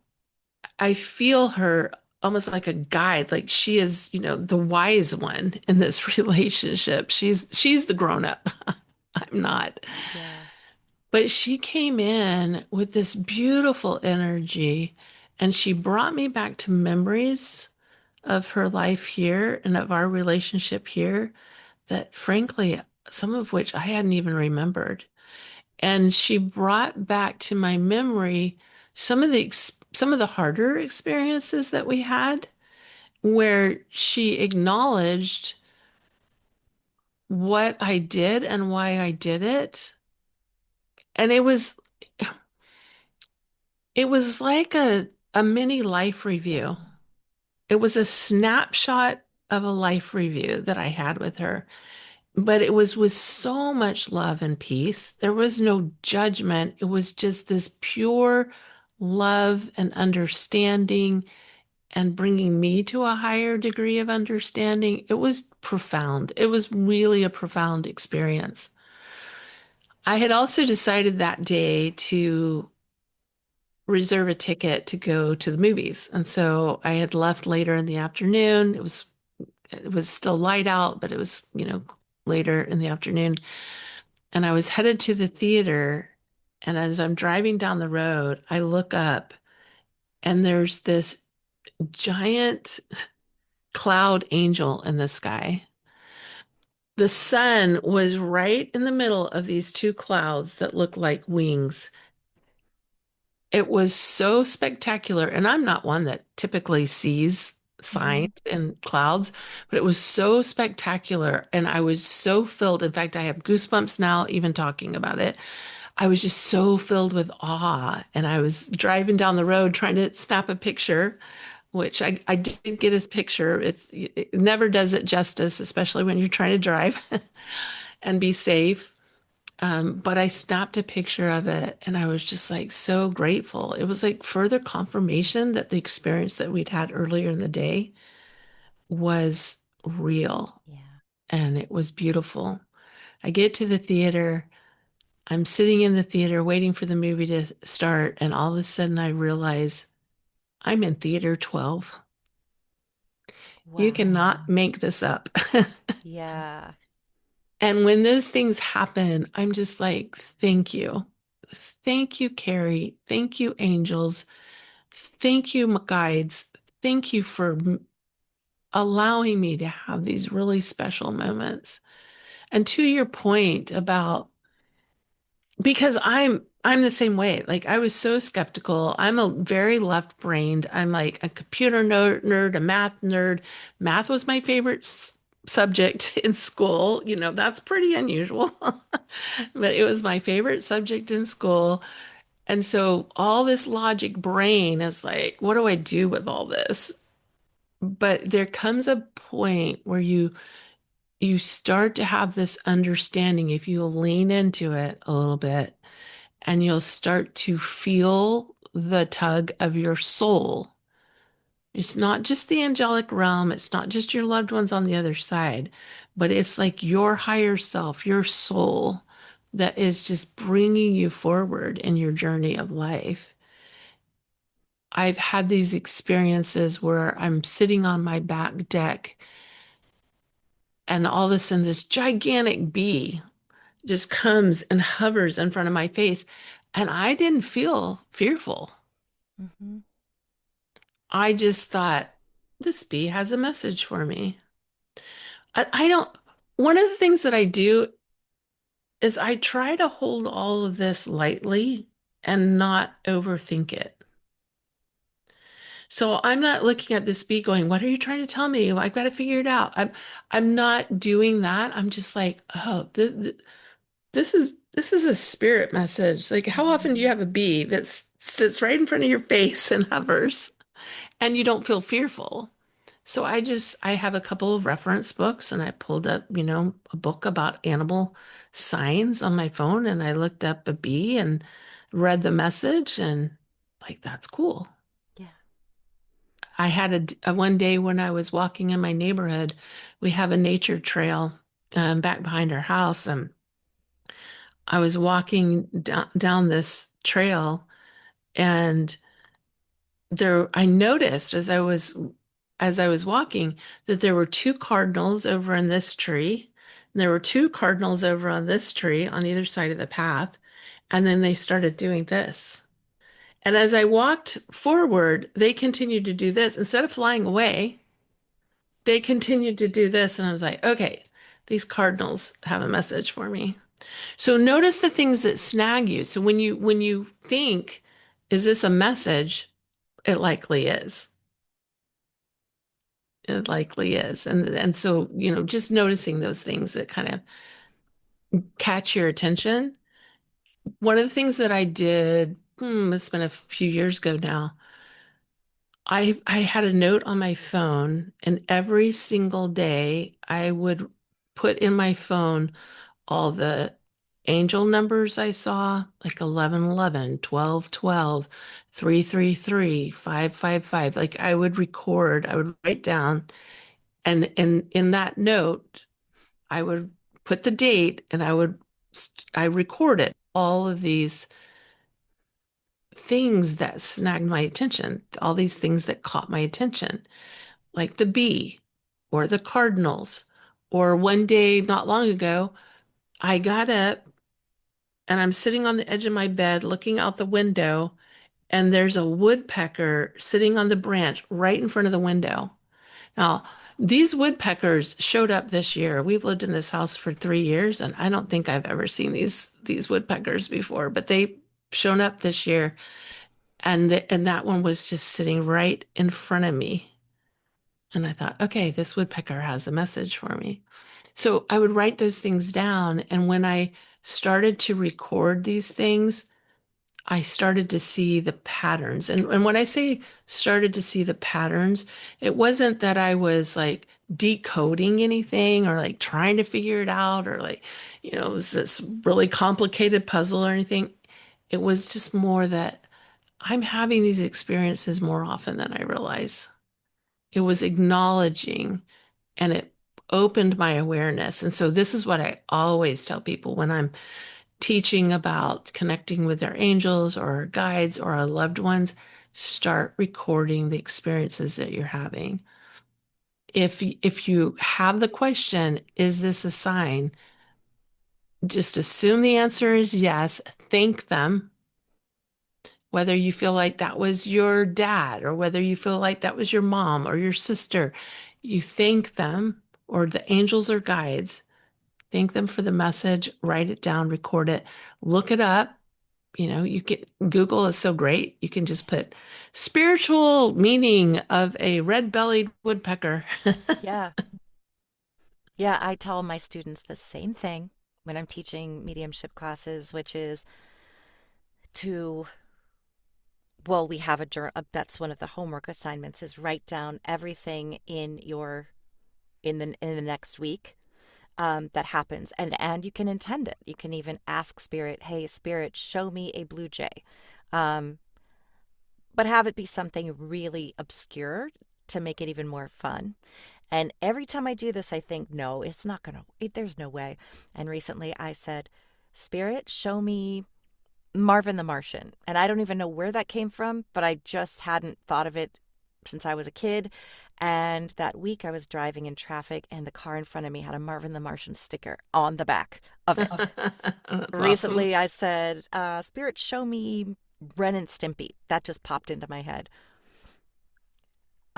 I feel her almost like a guide, like she is, the wise one in this relationship. She's the grown up. I'm not. Yeah. But she came in with this beautiful energy, and she brought me back to memories of her life here and of our relationship here that frankly, some of which I hadn't even remembered. And she brought back to my memory some of the harder experiences that we had, where she acknowledged what I did and why I did it. And it was like a mini life review. Yeah. It was a snapshot of a life review that I had with her, but it was with so much love and peace. There was no judgment. It was just this pure love and understanding and bringing me to a higher degree of understanding. It was profound. It was really a profound experience. I had also decided that day to reserve a ticket to go to the movies. And so I had left later in the afternoon. It was still light out, but it was, later in the afternoon. And I was headed to the theater. And as I'm driving down the road, I look up and there's this giant cloud angel in the sky. The sun was right in the middle of these two clouds that looked like wings. It was so spectacular. And I'm not one that typically sees Hmm. signs in clouds, but it was so spectacular. And I was so filled. In fact, I have goosebumps now, even talking about it. I was just so filled with awe. And I was driving down the road trying to snap a picture, which I did get his picture. It never does it justice, especially when you're trying to drive and be safe. But I snapped a picture of it and I was just like so grateful. It was like further confirmation that the experience that we'd had earlier in the day was real Yeah. and it was beautiful. I get to the theater. I'm sitting in the theater waiting for the movie to start, and all of a sudden I realize I'm in theater 12. You cannot Wow. make this up. Yeah. And when those things happen, I'm just like, thank you. Thank you, Carrie. Thank you, angels. Thank you, guides. Thank you for allowing me to have these really special moments. And to your point about because I'm the same way. Like I was so skeptical. I'm a very left-brained. I'm like a computer nerd, a math nerd. Math was my favorite subject in school. You know, that's pretty unusual. But it was my favorite subject in school. And so all this logic brain is like, what do I do with all this? But there comes a point where you start to have this understanding if you lean into it a little bit and you'll start to feel the tug of your soul. It's not just the angelic realm, it's not just your loved ones on the other side, but it's like your higher self, your soul that is just bringing you forward in your journey of life. I've had these experiences where I'm sitting on my back deck and all of a sudden this gigantic bee just comes and hovers in front of my face. And I didn't feel fearful. Hmm. I just thought, this bee has a message for me. I don't, one of the things that I do is I try to hold all of this lightly and not overthink it. So I'm not looking at this bee going, what are you trying to tell me? I've got to figure it out. I'm not doing that. I'm just like, oh, this is a spirit message. Like, how often do you Hmm. have a bee that sits right in front of your face and hovers and you don't feel fearful? So I have a couple of reference books and I pulled up, a book about animal signs on my phone and I looked up a bee and read the message and like, that's cool. Yeah. I had a one day when I was walking in my neighborhood, we have a nature trail back behind our house and I was walking down this trail and I noticed as I was walking that there were two cardinals over in this tree, and there were two cardinals over on this tree on either side of the path, and then they started doing this. And as I walked forward, they continued to do this. Instead of flying away, they continued to do this, and I was like, okay, these cardinals have a message for me. So notice the things that snag you. So when you think, is this a message? It likely is. It likely is. And so, just noticing those things that kind of catch your attention. One of the things that I did, it's been a few years ago now. I had a note on my phone, and every single day I would put in my phone all the angel numbers I saw, like 1111, 1212, 333, 555. Like I would write down, and in that note, I would put the date and I recorded all of these things that snagged my attention, all these things that caught my attention, like the bee or the cardinals. Or one day, not long ago, I got up and I'm sitting on the edge of my bed looking out the window, and there's a woodpecker sitting on the branch right in front of the window. Now, these woodpeckers showed up this year. We've lived in this house for 3 years, and I don't think I've ever seen these woodpeckers before, but they shown up this year, and that one was just sitting right in front of me. And I thought, okay, this woodpecker has a message for me. So I would write those things down, and when I started to record these things, I started to see the patterns. And when I say started to see the patterns, it wasn't that I was like decoding anything or like trying to figure it out or like, this really complicated puzzle or anything. It was just more that I'm having these experiences more often than I realize. It was acknowledging and it opened my awareness. And so this is what I always tell people when I'm teaching about connecting with their angels or our guides or our loved ones. Start recording the experiences that you're having. If you have the question, is this a sign? Just assume the answer is yes. Thank them. Whether you feel like that was your dad or whether you feel like that was your mom or your sister, you thank them or the angels or guides. Thank them for the message, write it down, record it, look it up. You can Google is so great. You can just put spiritual meaning of a red-bellied woodpecker. Yeah. Yeah, I tell my students the same thing when I'm teaching mediumship classes, which is to, well, we have a journal. That's one of the homework assignments is write down everything in the next week that happens, and you can intend it. You can even ask spirit, "Hey, spirit, show me a blue jay," um, but have it be something really obscure to make it even more fun. And every time I do this, I think, no, it's not going to, there's no way. And recently I said, Spirit, show me Marvin the Martian. And I don't even know where that came from, but I just hadn't thought of it since I was a kid. And that week I was driving in traffic and the car in front of me had a Marvin the Martian sticker on the back of it. That's awesome. Recently I said, Spirit, show me Ren and Stimpy. That just popped into my head.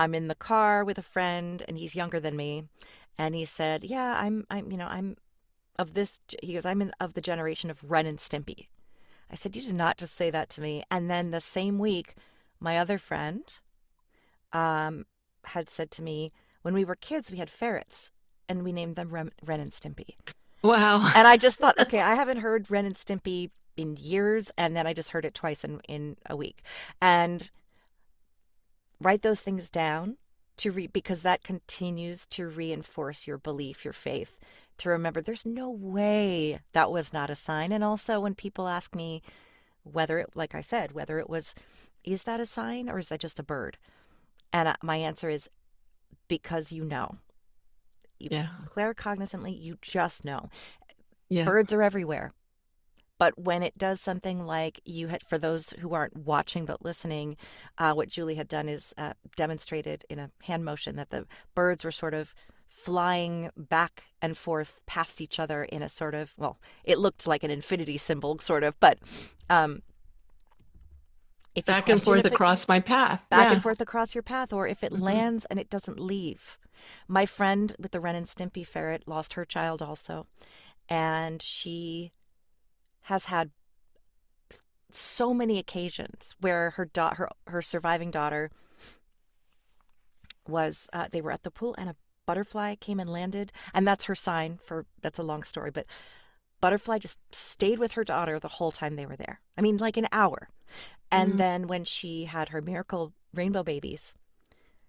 I'm in the car with a friend and he's younger than me. And he said, yeah, I'm of this. He goes, of the generation of Ren and Stimpy. I said, you did not just say that to me. And then the same week, my other friend had said to me, when we were kids, we had ferrets and we named them Ren and Stimpy. Wow. And I just thought, okay, I haven't heard Ren and Stimpy in years. And then I just heard it twice in a week. And write those things down because that continues to reinforce your belief, your faith, to remember there's no way that was not a sign. And also when people ask me whether it, like I said, whether it was, is that a sign or is that just a bird? And my answer is because you know. You, Yeah. claircognizantly, you just know. Yeah. Birds are everywhere. But when it does something like you had, for those who aren't watching but listening, what Julie had done is demonstrated in a hand motion that the birds were sort of flying back and forth past each other in a sort of, well, it looked like an infinity symbol, sort of, but um, if you Back and question forth if it across my path. back and Yeah. forth across your path or if it Hmm. lands and it doesn't leave. My friend with the Ren and Stimpy ferret lost her child also, and she has had so many occasions where her surviving daughter was they were at the pool and a butterfly came and landed, and that's her sign for, that's a long story, but butterfly just stayed with her daughter the whole time they were there. I mean, like an hour. And Mm. then when she had her miracle rainbow babies,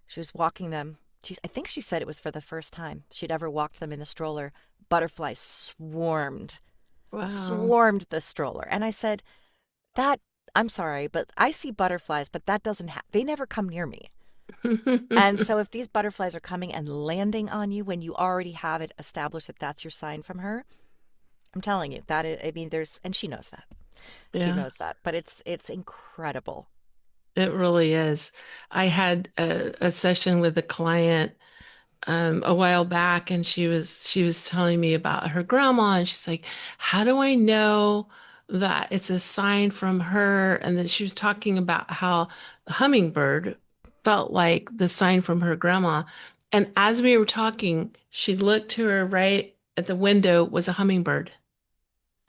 she was walking them. I think she said it was for the first time she'd ever walked them in the stroller. Butterflies Wow. swarmed the stroller. And I said, that, I'm sorry, but I see butterflies, but that doesn't they never come near me. And so if these butterflies are coming and landing on you when you already have it established that that's your sign from her, I'm telling you that is, I mean, and she knows that. She Yeah, knows that, but it's incredible. it really is. I had a session with a client a while back, and she was telling me about her grandma, and she's like, "How do I know that it's a sign from her?" And then she was talking about how the hummingbird felt like the sign from her grandma. And as we were talking, she looked to her right at the window was a hummingbird,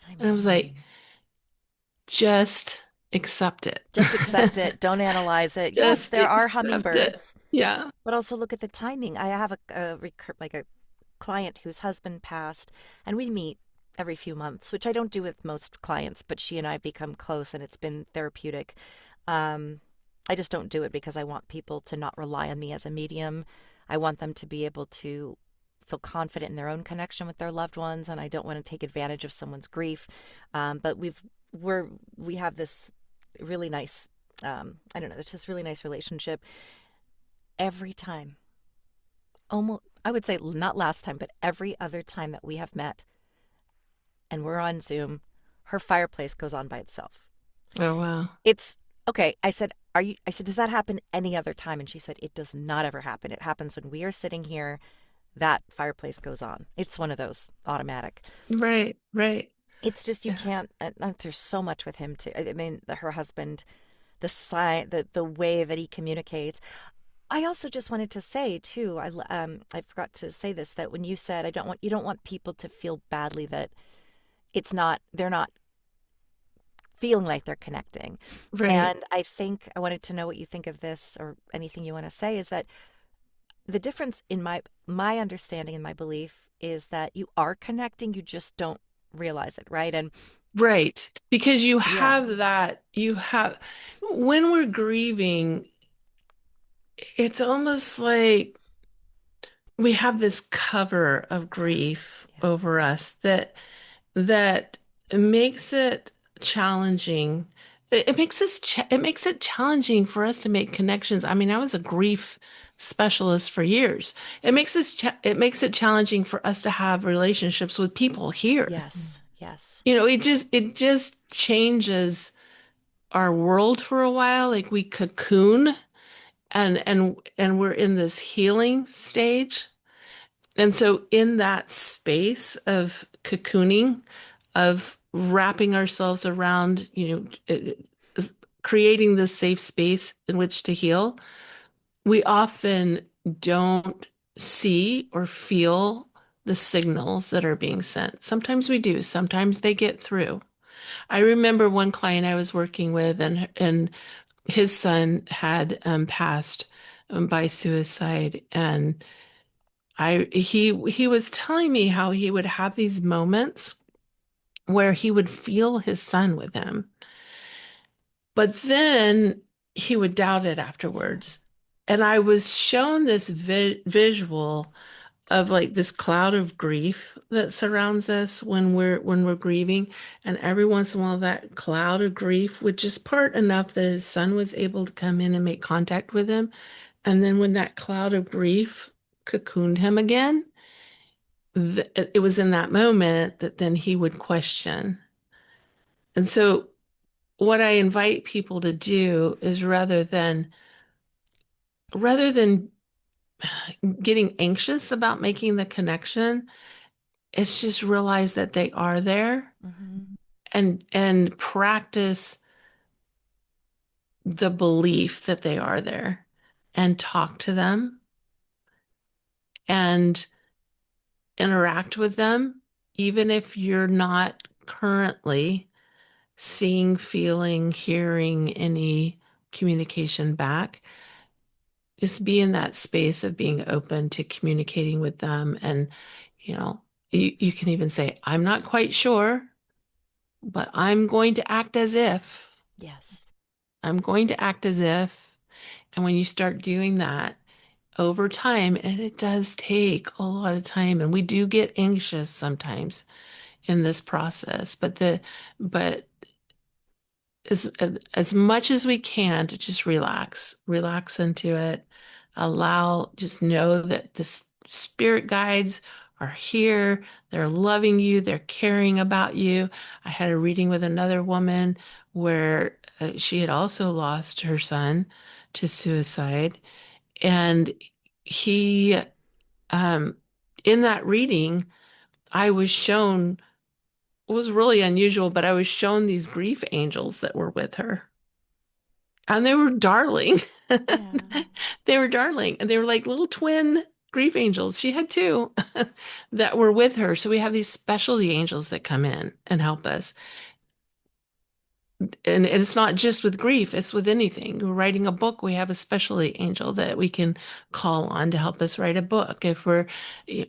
I and I was know. like, "Just accept it." Just accept it. Don't analyze it. Yes, Just there are accept it. hummingbirds, Yeah. but also look at the timing. I have like a client whose husband passed, and we meet every few months, which I don't do with most clients, but she and I have become close, and it's been therapeutic. Um, I just don't do it because I want people to not rely on me as a medium. I want them to be able to feel confident in their own connection with their loved ones, and I don't want to take advantage of someone's grief. But we have this really nice, I don't know, it's just really nice relationship. Every time, almost, I would say not last time, but every other time that we have met and we're on Zoom, her fireplace goes on by itself. Oh, wow. It's okay. I said, does that happen any other time? And she said, it does not ever happen. It happens when we are sitting here, that fireplace goes on. It's one of those automatic. Right, right. It's just, you can't, there's so much with him too. I mean, her husband, the way that he communicates. I also just wanted to say too, I forgot to say this, that when you said, you don't want people to feel badly that they're not feeling like they're connecting. Right, And I think I wanted to know what you think of this, or anything you want to say, is that the difference in my understanding and my belief is that you are connecting, you just don't realize it, right? And right. Because yeah, when we're grieving, it's almost like we have this cover of grief yeah, over us that makes it challenging. It makes it challenging for us to make connections. I mean, I was a grief specialist for years. It makes it challenging for us to have relationships with people here. yes, yes, It just changes our world for a while. Like we cocoon and we're in this healing stage. And so, in that space of cocooning, of wrapping ourselves around, creating this safe space in which to heal, we often don't see or feel the signals that are being sent. Sometimes we do, sometimes they get through. I remember one client I was working with, and his son had passed by suicide, and he was telling me how he would have these moments where he would feel his son with him, but then he would doubt it yeah, afterwards. And I was shown this visual of like this cloud of grief that surrounds us when we're grieving, and every once in a while that cloud of grief would just part enough that his son was able to come in and make contact with him. And then when that cloud of grief cocooned him again, it was in that moment that then he would question. And so, what I invite people to do is rather than getting anxious about making the connection, it's just realize that they are there mm-hmm, and practice the belief that they are there and talk to them and interact with them, even if you're not currently seeing, feeling, hearing any communication back. Just be in that space of being open to communicating with them. And, you know, you can even say, I'm not quite sure, but I'm going to act as if. yes, I'm going to act as if. And when you start doing that over time, and it does take a lot of time, and we do get anxious sometimes in this process, but as much as we can to just relax into it, just know that the spirit guides are here. They're loving you. They're caring about you. I had a reading with another woman where she had also lost her son to suicide. And he, um, in that reading, I was shown, it was really unusual, but I was shown these grief angels that were with her. And they were darling. yeah, They were darling. And they were like little twin grief angels. She had two that were with her. So we have these specialty angels that come in and help us. And it's not just with grief, it's with anything. We're writing a book, we have a specialty angel that we can call on to help us write a book. If we're eh,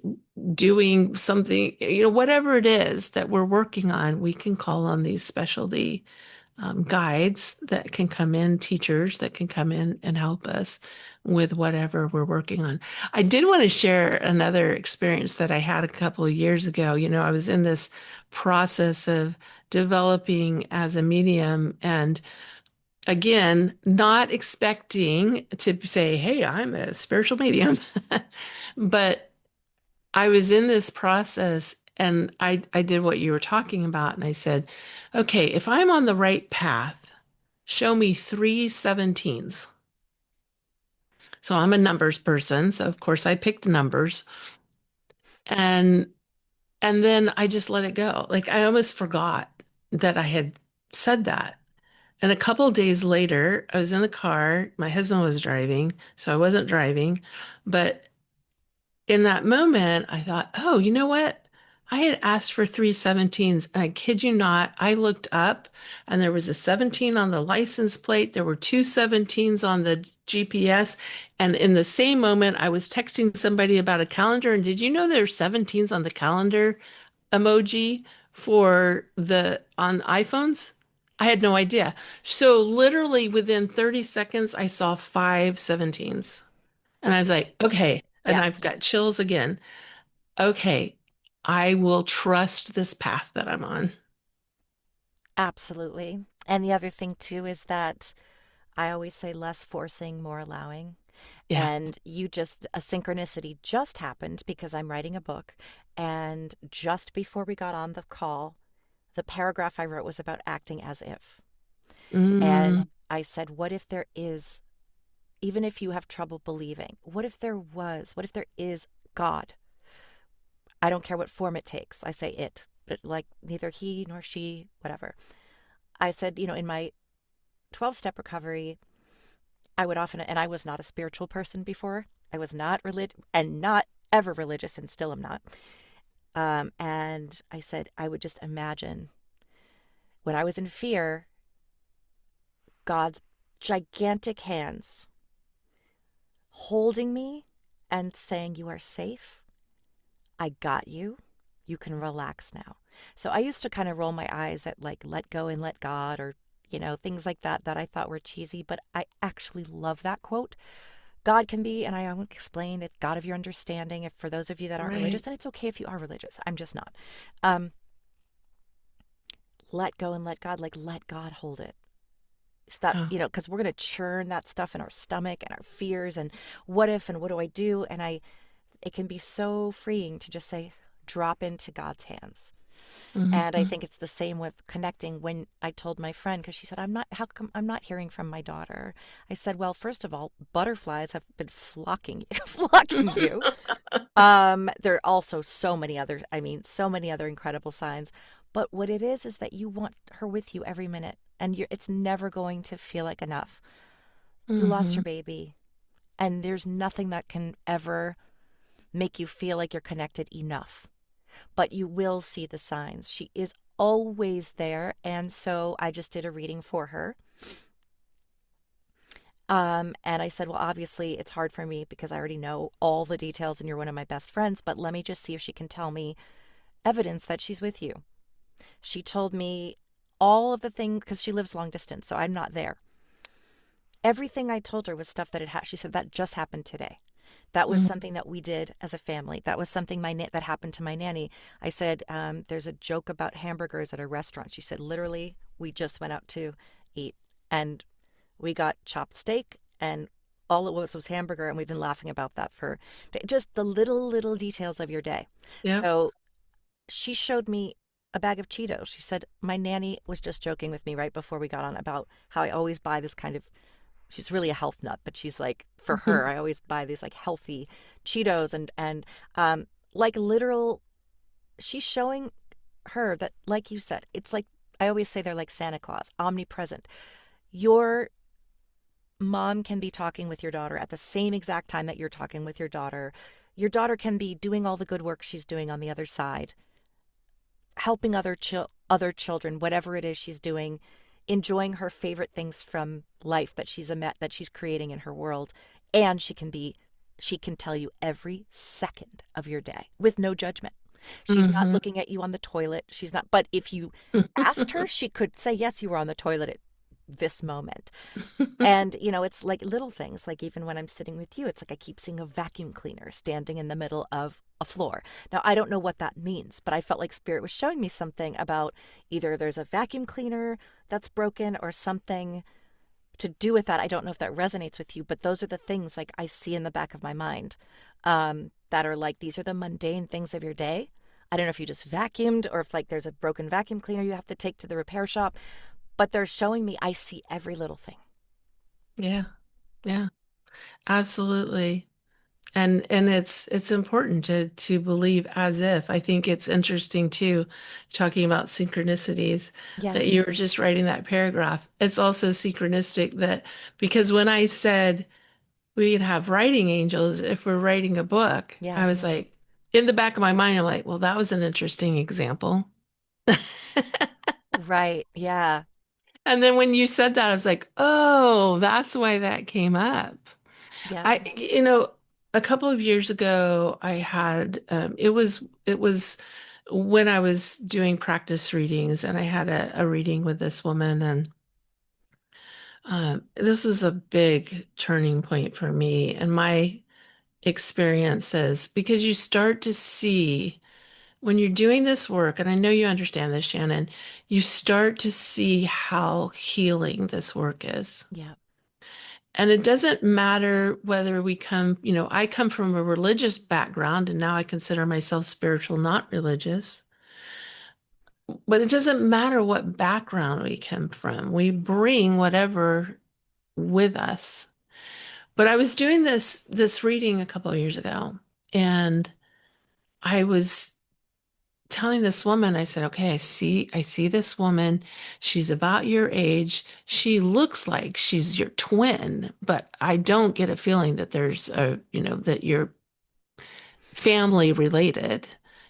doing something, whatever it is that we're working on, we can call on these specialty guides that can come in, teachers that can come in and help us with whatever we're working on. I did want to share another experience that I had a couple of years ago. You know, I was in this process of developing as a medium and again, not expecting to say, hey, I'm a spiritual medium. But I was in this process and I did what you were talking about. And I said, okay, if I'm on the right path, show me three 17s. So I'm a numbers person. So of course I picked numbers and then I just let it go. Like I almost forgot that I had said that. And a couple of days later, I was in the car. My husband was driving, so I wasn't driving. But in that moment, I thought, oh, you know what? I had asked for three 17s, and I kid you not, I looked up and there was a 17 on the license plate. There were two 17s on the GPS. And in the same moment, I was texting somebody about a calendar. And did you know there's 17s on the calendar emoji for the on iPhones? I had no idea. So literally within 30 seconds, I saw five 17s. And I which was is, like, okay. And yeah, I've got chills again. Okay, I will trust this path that I'm on. absolutely. And the other thing too is that I always say less forcing, more allowing. Yeah. And a synchronicity just happened because I'm writing a book. And just before we got on the call, the paragraph I wrote was about acting as if. And Mm, I said, what if there is, even if you have trouble believing, what if there is God? I don't care what form it takes. I say it, but like neither he nor she, whatever. I said, in my 12-step recovery, I would often, and I was not a spiritual person before. I was not religious and not ever religious and still am not. And I said, I would just imagine when I was in fear, God's gigantic hands holding me and saying, you are safe. I got you. You can relax now. So I used to kind of roll my eyes at like let go and let God or, things like that that I thought were cheesy, but I actually love that quote. God can be, and I won't explain, it's God of your understanding. If for those of you that aren't religious, right. and it's okay if you are religious, I'm just not. Um, let go and let God, like let God hold it. Stop, Oh, because we're going to churn that stuff in our stomach and our fears and what if and what do I do? It can be so freeing to just say, drop into God's hands. And I mhm. think it's the same with connecting. When I told my friend, because she said, how come I'm not hearing from my daughter? I said, well, first of all, butterflies have been flocking, flocking you. There are also so many other incredible signs. But what it is that you want her with you every minute, and it's never going to feel like enough. You lost your Mhm. baby, and there's nothing that can ever make you feel like you're connected enough. But you will see the signs. She is always there, and so I just did a reading for her. And I said, well, obviously it's hard for me because I already know all the details and you're one of my best friends, but let me just see if she can tell me evidence that she's with you. She told me all of the things because she lives long distance, so I'm not there. Everything I told her was stuff that she said that just happened today. That was Mhm. something that we did as a family. That was something that happened to my nanny. I said, there's a joke about hamburgers at a restaurant. She said, literally, we just went out to eat and we got chopped steak and all it was hamburger. And we've been laughing about that for just the little details of your day. Yep. So she showed me a bag of Cheetos. She said, my nanny was just joking with me right before we got on about how I always buy this kind of, she's really a health nut, but she's like, for her, Mhm. I always buy these like healthy Cheetos and like literal, she's showing her that, like you said, it's like, I always say they're like Santa Claus, omnipresent. Your mom can be talking with your daughter at the same exact time that you're talking with your daughter. Your daughter can be doing all the good work she's doing on the other side, helping other children, whatever it is she's doing, enjoying her favorite things from life that she's creating in her world, and she can tell you every second of your day with no judgment. She's not Hmm. looking at you on the toilet. She's not, but if you asked her, she could say, yes, you were on the toilet at this moment. And, it's like little things, like even when I'm sitting with you, it's like I keep seeing a vacuum cleaner standing in the middle of a floor. Now, I don't know what that means, but I felt like Spirit was showing me something about either there's a vacuum cleaner that's broken or something to do with that. I don't know if that resonates with you, but those are the things like I see in the back of my mind that are like, these are the mundane things of your day. I don't know if you just vacuumed or if like there's a broken vacuum cleaner you have to take to the repair shop, but they're showing me I see every little thing. Yeah, yeah, absolutely. And it's important to believe as if. I think it's interesting too, talking about synchronicities, Yeah. that you were just writing that paragraph. It's also synchronistic that because when I said we'd have writing angels if we're writing a book, Yeah. I was Yeah. like, in the back of my mind, I'm like, well, that was an interesting example. Right. Yeah. And then when you said that, I was like, oh, that's why that came up. Yeah. I, a couple of years ago, I had it was when I was doing practice readings, and I had a reading with this woman, and this was a big turning point for me and my experiences because you start to see when you're doing this work, and I know you understand this, Shannon, you start to see how healing this work is. Yeah. And it doesn't matter whether I come from a religious background and now I consider myself spiritual, not religious. But it doesn't matter what background we come from. We bring whatever with us. But I was doing this reading a couple of years ago, and I was telling this woman, I said, okay, I see this woman. She's about your age. She looks like she's your twin, but I don't get a feeling that that you're family related,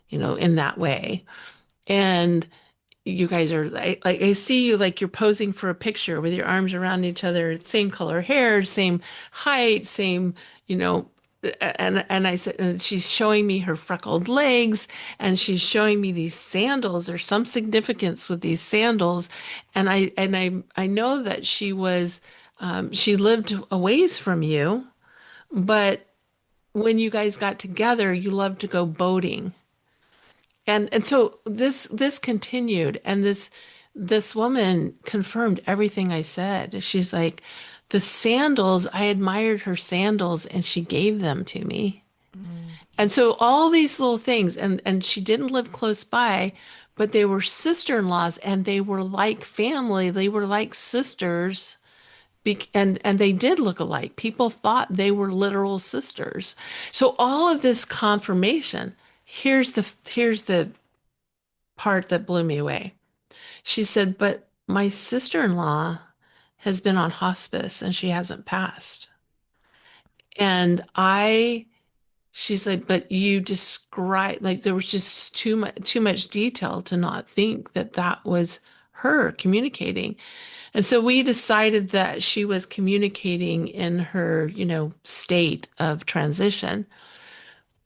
in that way. And you guys are like I see you like you're posing for a picture with your arms around each other, same color hair, same height, same, you know, and I said, and she's showing me her freckled legs, and she's showing me these sandals. There's some significance with these sandals, and I know that she lived a ways from you, but when you guys got together, you loved to go boating. And so this continued, and this woman confirmed everything I said. She's like, the sandals, I admired her sandals and she gave them to me. Mm-hmm. And so all these little things, and she didn't live close by, but they were sister-in-laws and they were like family. They were like sisters. And they did look alike. People thought they were literal sisters. So all of this confirmation, here's the part that blew me away. She said, but my sister-in-law has been on hospice and she hasn't passed. And she's like, but you describe, like there was just too much detail to not think that that was her communicating. And so we decided that she was communicating in her, state of transition.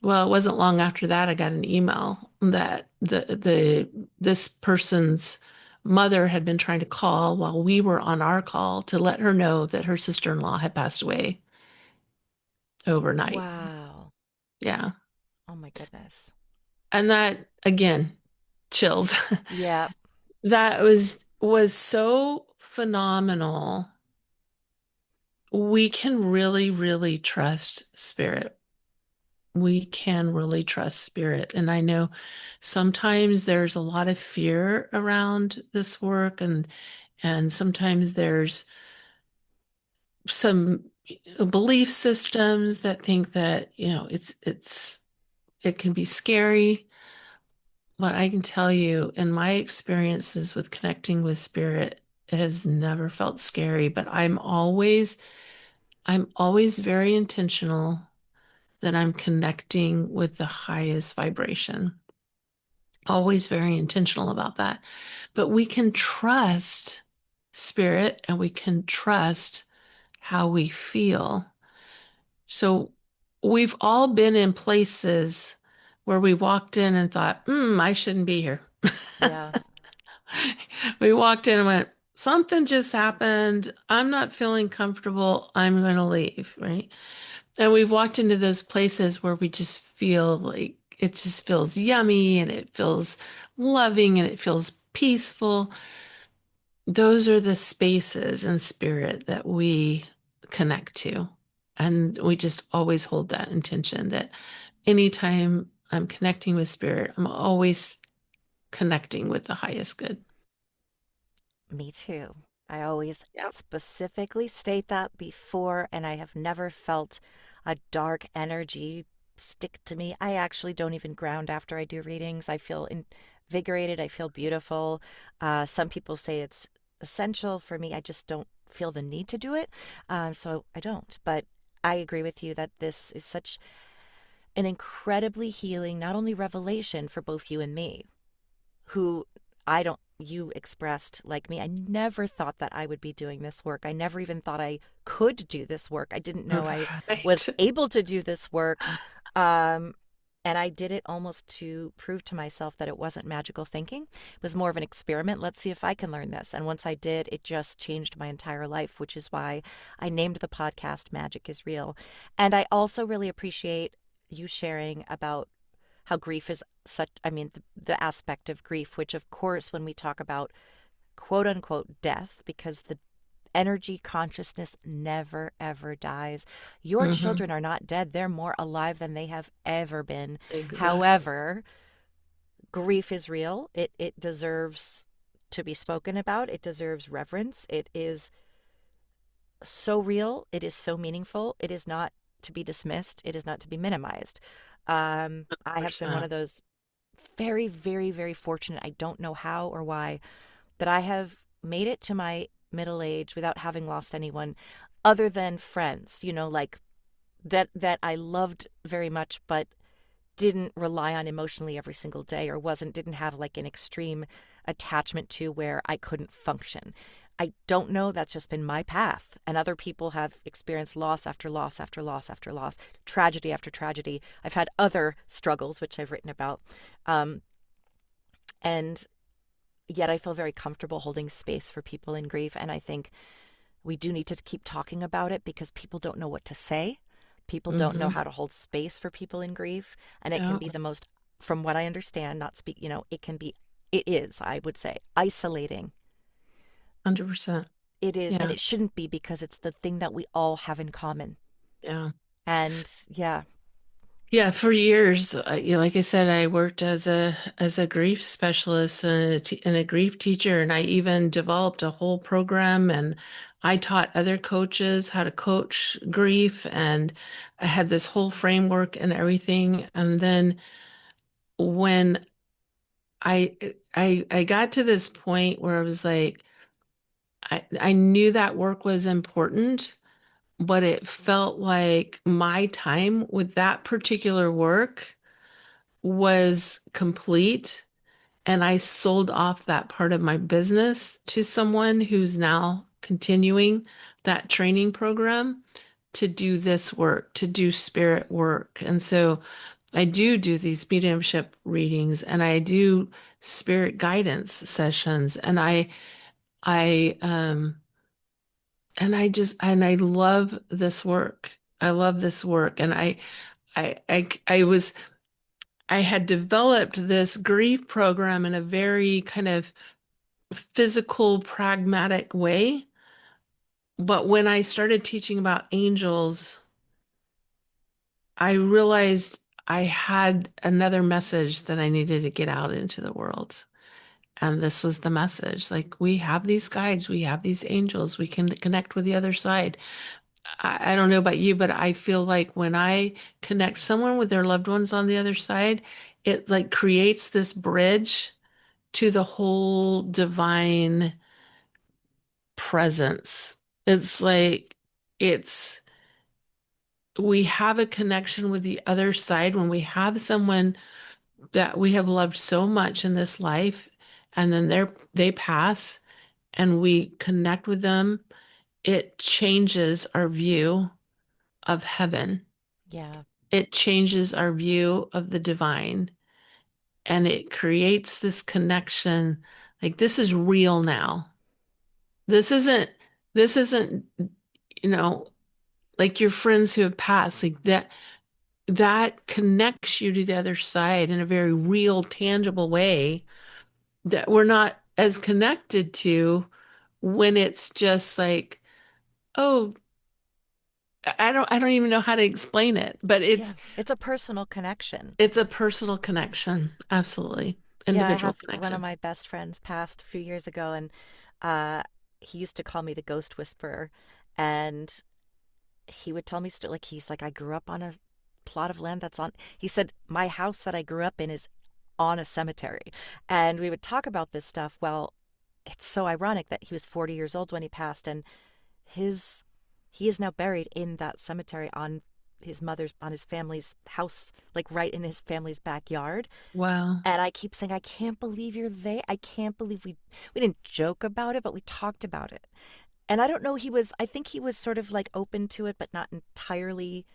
Well, it wasn't long after that I got an email that this person's mother had been trying to call while we were on our call to let her know that her sister-in-law had passed away overnight. Wow. Yeah. Oh my goodness. And that again, chills. Yeah. That was so phenomenal. We can really, really trust spirit. We can really trust spirit. And I know sometimes there's a lot of fear around this work, and sometimes there's some belief systems that think that, it can be scary. But I can tell you, in my experiences with connecting with spirit, it has never felt scary, but I'm always very intentional that I'm connecting with the highest vibration. Always very intentional about that. But we can trust spirit and we can trust how we feel. So we've all been in places where we walked in and thought, I shouldn't be here. Yeah, We walked in and went, something just happened. I'm not feeling comfortable. I'm going to leave, right? And we've walked into those places where we just feel like it just feels yummy and it feels loving and it feels peaceful. Those are the spaces and spirit that we connect to. And we just always hold that intention that anytime I'm connecting with spirit, I'm always connecting with the highest good. me too. I always Yep. specifically state that before, and I have never felt a dark energy stick to me. I actually don't even ground after I do readings. I feel invigorated. I feel beautiful. Some people say it's essential. For me, I just don't feel the need to do it. So I don't. But I agree with you that this is such an incredibly healing, not only revelation for both you and me, who I don't, you expressed like me. I never thought that I would be doing this work. I never even thought I could do this work. I didn't know I was Right. able to do this work. Um, and I did it almost to prove to myself that it wasn't magical thinking. It was more of an experiment. Let's see if I can learn this. And once I did, it just changed my entire life, which is why I named the podcast Magic is Real. And I also really appreciate you sharing about how grief is such, I mean, the aspect of grief, which, of course, when we talk about quote unquote death, because the energy consciousness never ever dies. Your Hmm. children are not dead, they're more alive than they have ever been. Exactly. However, grief is real. It deserves to be spoken about. It deserves reverence. It is so real. It is so meaningful. It is not to be dismissed. It is not to be minimized. I have been one 100%. of those very, very, very fortunate. I don't know how or why that I have made it to my middle age without having lost anyone other than friends, like that I loved very much, but didn't rely on emotionally every single day, or didn't have like an extreme attachment to where I couldn't function. I don't know. That's just been my path. And other people have experienced loss after loss after loss after loss, tragedy after tragedy. I've had other struggles, which I've written about. Um, and yet I feel very comfortable holding space for people in grief. And I think we do need to keep talking about it because people don't know what to say. People don't know Hmm. how to hold space for people in grief. And it can Yeah, be the most, from what I understand, not speak, it can be, it is, I would say, isolating. 100%. It is, and Yeah. it shouldn't be because it's the thing that we all have in common. Yeah. And yeah, Yeah, for years, like I said, I worked as a grief specialist and a grief teacher, and I even developed a whole program, and I taught other coaches how to coach grief, and I had this whole framework and everything. And then when I got to this point where I was like, I knew that work was important, but it felt like my time with that particular work was complete, and I sold off that part of my business to someone who's now continuing that training program to do this work, to do spirit work. And so I do these mediumship readings and I do spirit guidance sessions, and I I love this work. I love this work. And I was I had developed this grief program in a very kind of physical, pragmatic way. But when I started teaching about angels, I realized I had another message that I needed to get out into the world. And this was the message. Like, we have these guides, we have these angels, we can connect with the other side. I don't know about you, but I feel like when I connect someone with their loved ones on the other side, it like creates this bridge to the whole divine presence. It's like it's we have a connection with the other side when we have someone that we have loved so much in this life, and then they pass and we connect with them. It changes our view of heaven. yeah. it changes our view of the divine and it creates this connection. Like this is real now. This isn't, this isn't, you know, like your friends who have passed, like that connects you to the other side in a very real, tangible way that we're not as connected to when it's just like, oh, I don't even know how to explain it, but Yeah, it's a personal connection. it's a personal connection. Absolutely. Yeah, I Individual have one of connection. my best friends passed a few years ago, and uh, he used to call me the ghost whisperer. And he would tell me, like, he's like, I grew up on a plot of land that's on, he said, my house that I grew up in is on a cemetery. And we would talk about this stuff. Well, it's so ironic that he was 40 years old when he passed, and his he is now buried in that cemetery on his family's house, like right in his family's backyard. Wow. And I keep saying, I can't believe you're there. I can't believe we didn't joke about it, but we talked about it. And I don't know, I think he was sort of like open to it, but not entirely.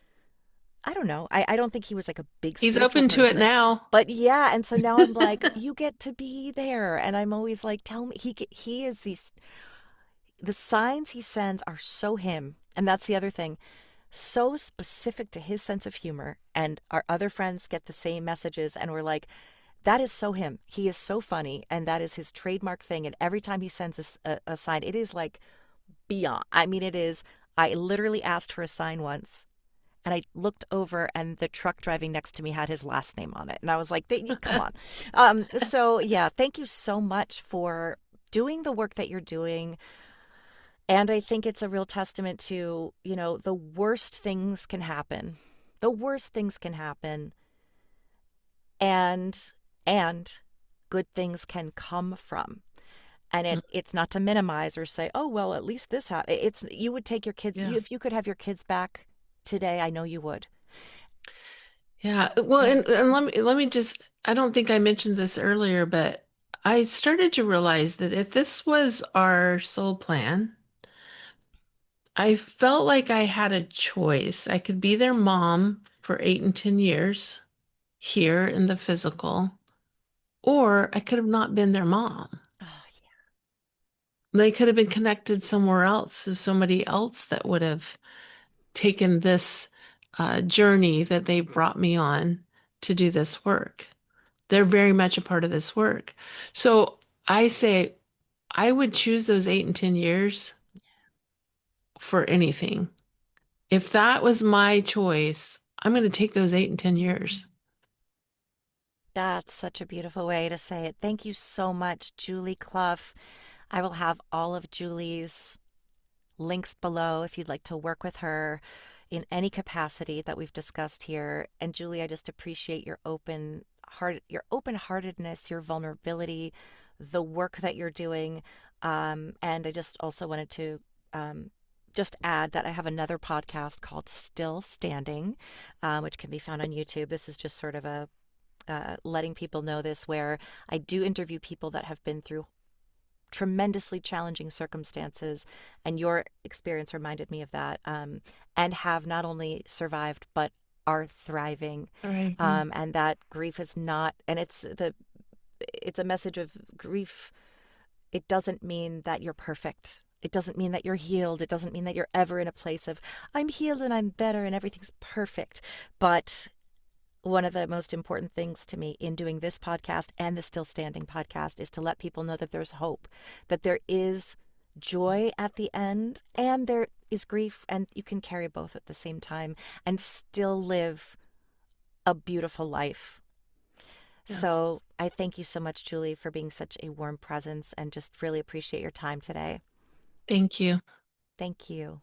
I don't know. I don't think he was like a big He's spiritual open to it person. now. But yeah, and so now I'm like, you get to be there. And I'm always like, tell me, he is the signs he sends are so him. And that's the other thing, so specific to his sense of humor. And our other friends get the same messages. And we're like, that is so him. He is so funny. And that is his trademark thing. And every time he sends us a sign, it is like beyond. I mean, it is. I literally asked for a sign once and I looked over and the truck driving next to me had his last name on it. And I was like, come on. So, yeah, thank you so much for doing the work that you're doing. And I think it's a real testament to, the worst things can happen. The worst things can happen. And, and good things can come from. And it's not to minimize or say, oh, well, at least this happened. It's, you would take your kids, Yeah. if you could have your kids back today, I know you would. Yeah. Well, Yeah. and let me just, I don't think I mentioned this earlier, but I started to realize that if this was our soul plan, I felt like I had a choice. I could be their mom for 8 and 10 years here in the physical, or I could have not been their mom. Oh, They could have been connected somewhere else to somebody else that would have taken this journey that they brought me on to do this work. They're very much a part of this work. So I say I would choose those 8 and 10 years for anything. If that was my choice, I'm going to take those 8 and 10 years. that's such a beautiful way to say it. Thank you so much, Julie Cluff. I will have all of Julie's links below if you'd like to work with her in any capacity that we've discussed here. And Julie, I just appreciate your open-heartedness, your vulnerability, the work that you're doing. And I just also wanted to um, just add that I have another podcast called Still Standing, which can be found on YouTube. This is just sort of a letting people know this, where I do interview people that have been through tremendously challenging circumstances, and your experience reminded me of that, and have not only survived but are thriving, All right. Yeah. and that grief is not, and it's a message of grief. It doesn't mean that you're perfect. It doesn't mean that you're healed. It doesn't mean that you're ever in a place of I'm healed and I'm better and everything's perfect. But one of the most important things to me in doing this podcast and the Still Standing podcast is to let people know that there's hope, that there is joy at the end, and there is grief, and you can carry both at the same time and still live a beautiful life. Yes. So I thank you so much, Julie, for being such a warm presence and just really appreciate your time today. Thank you. Thank you.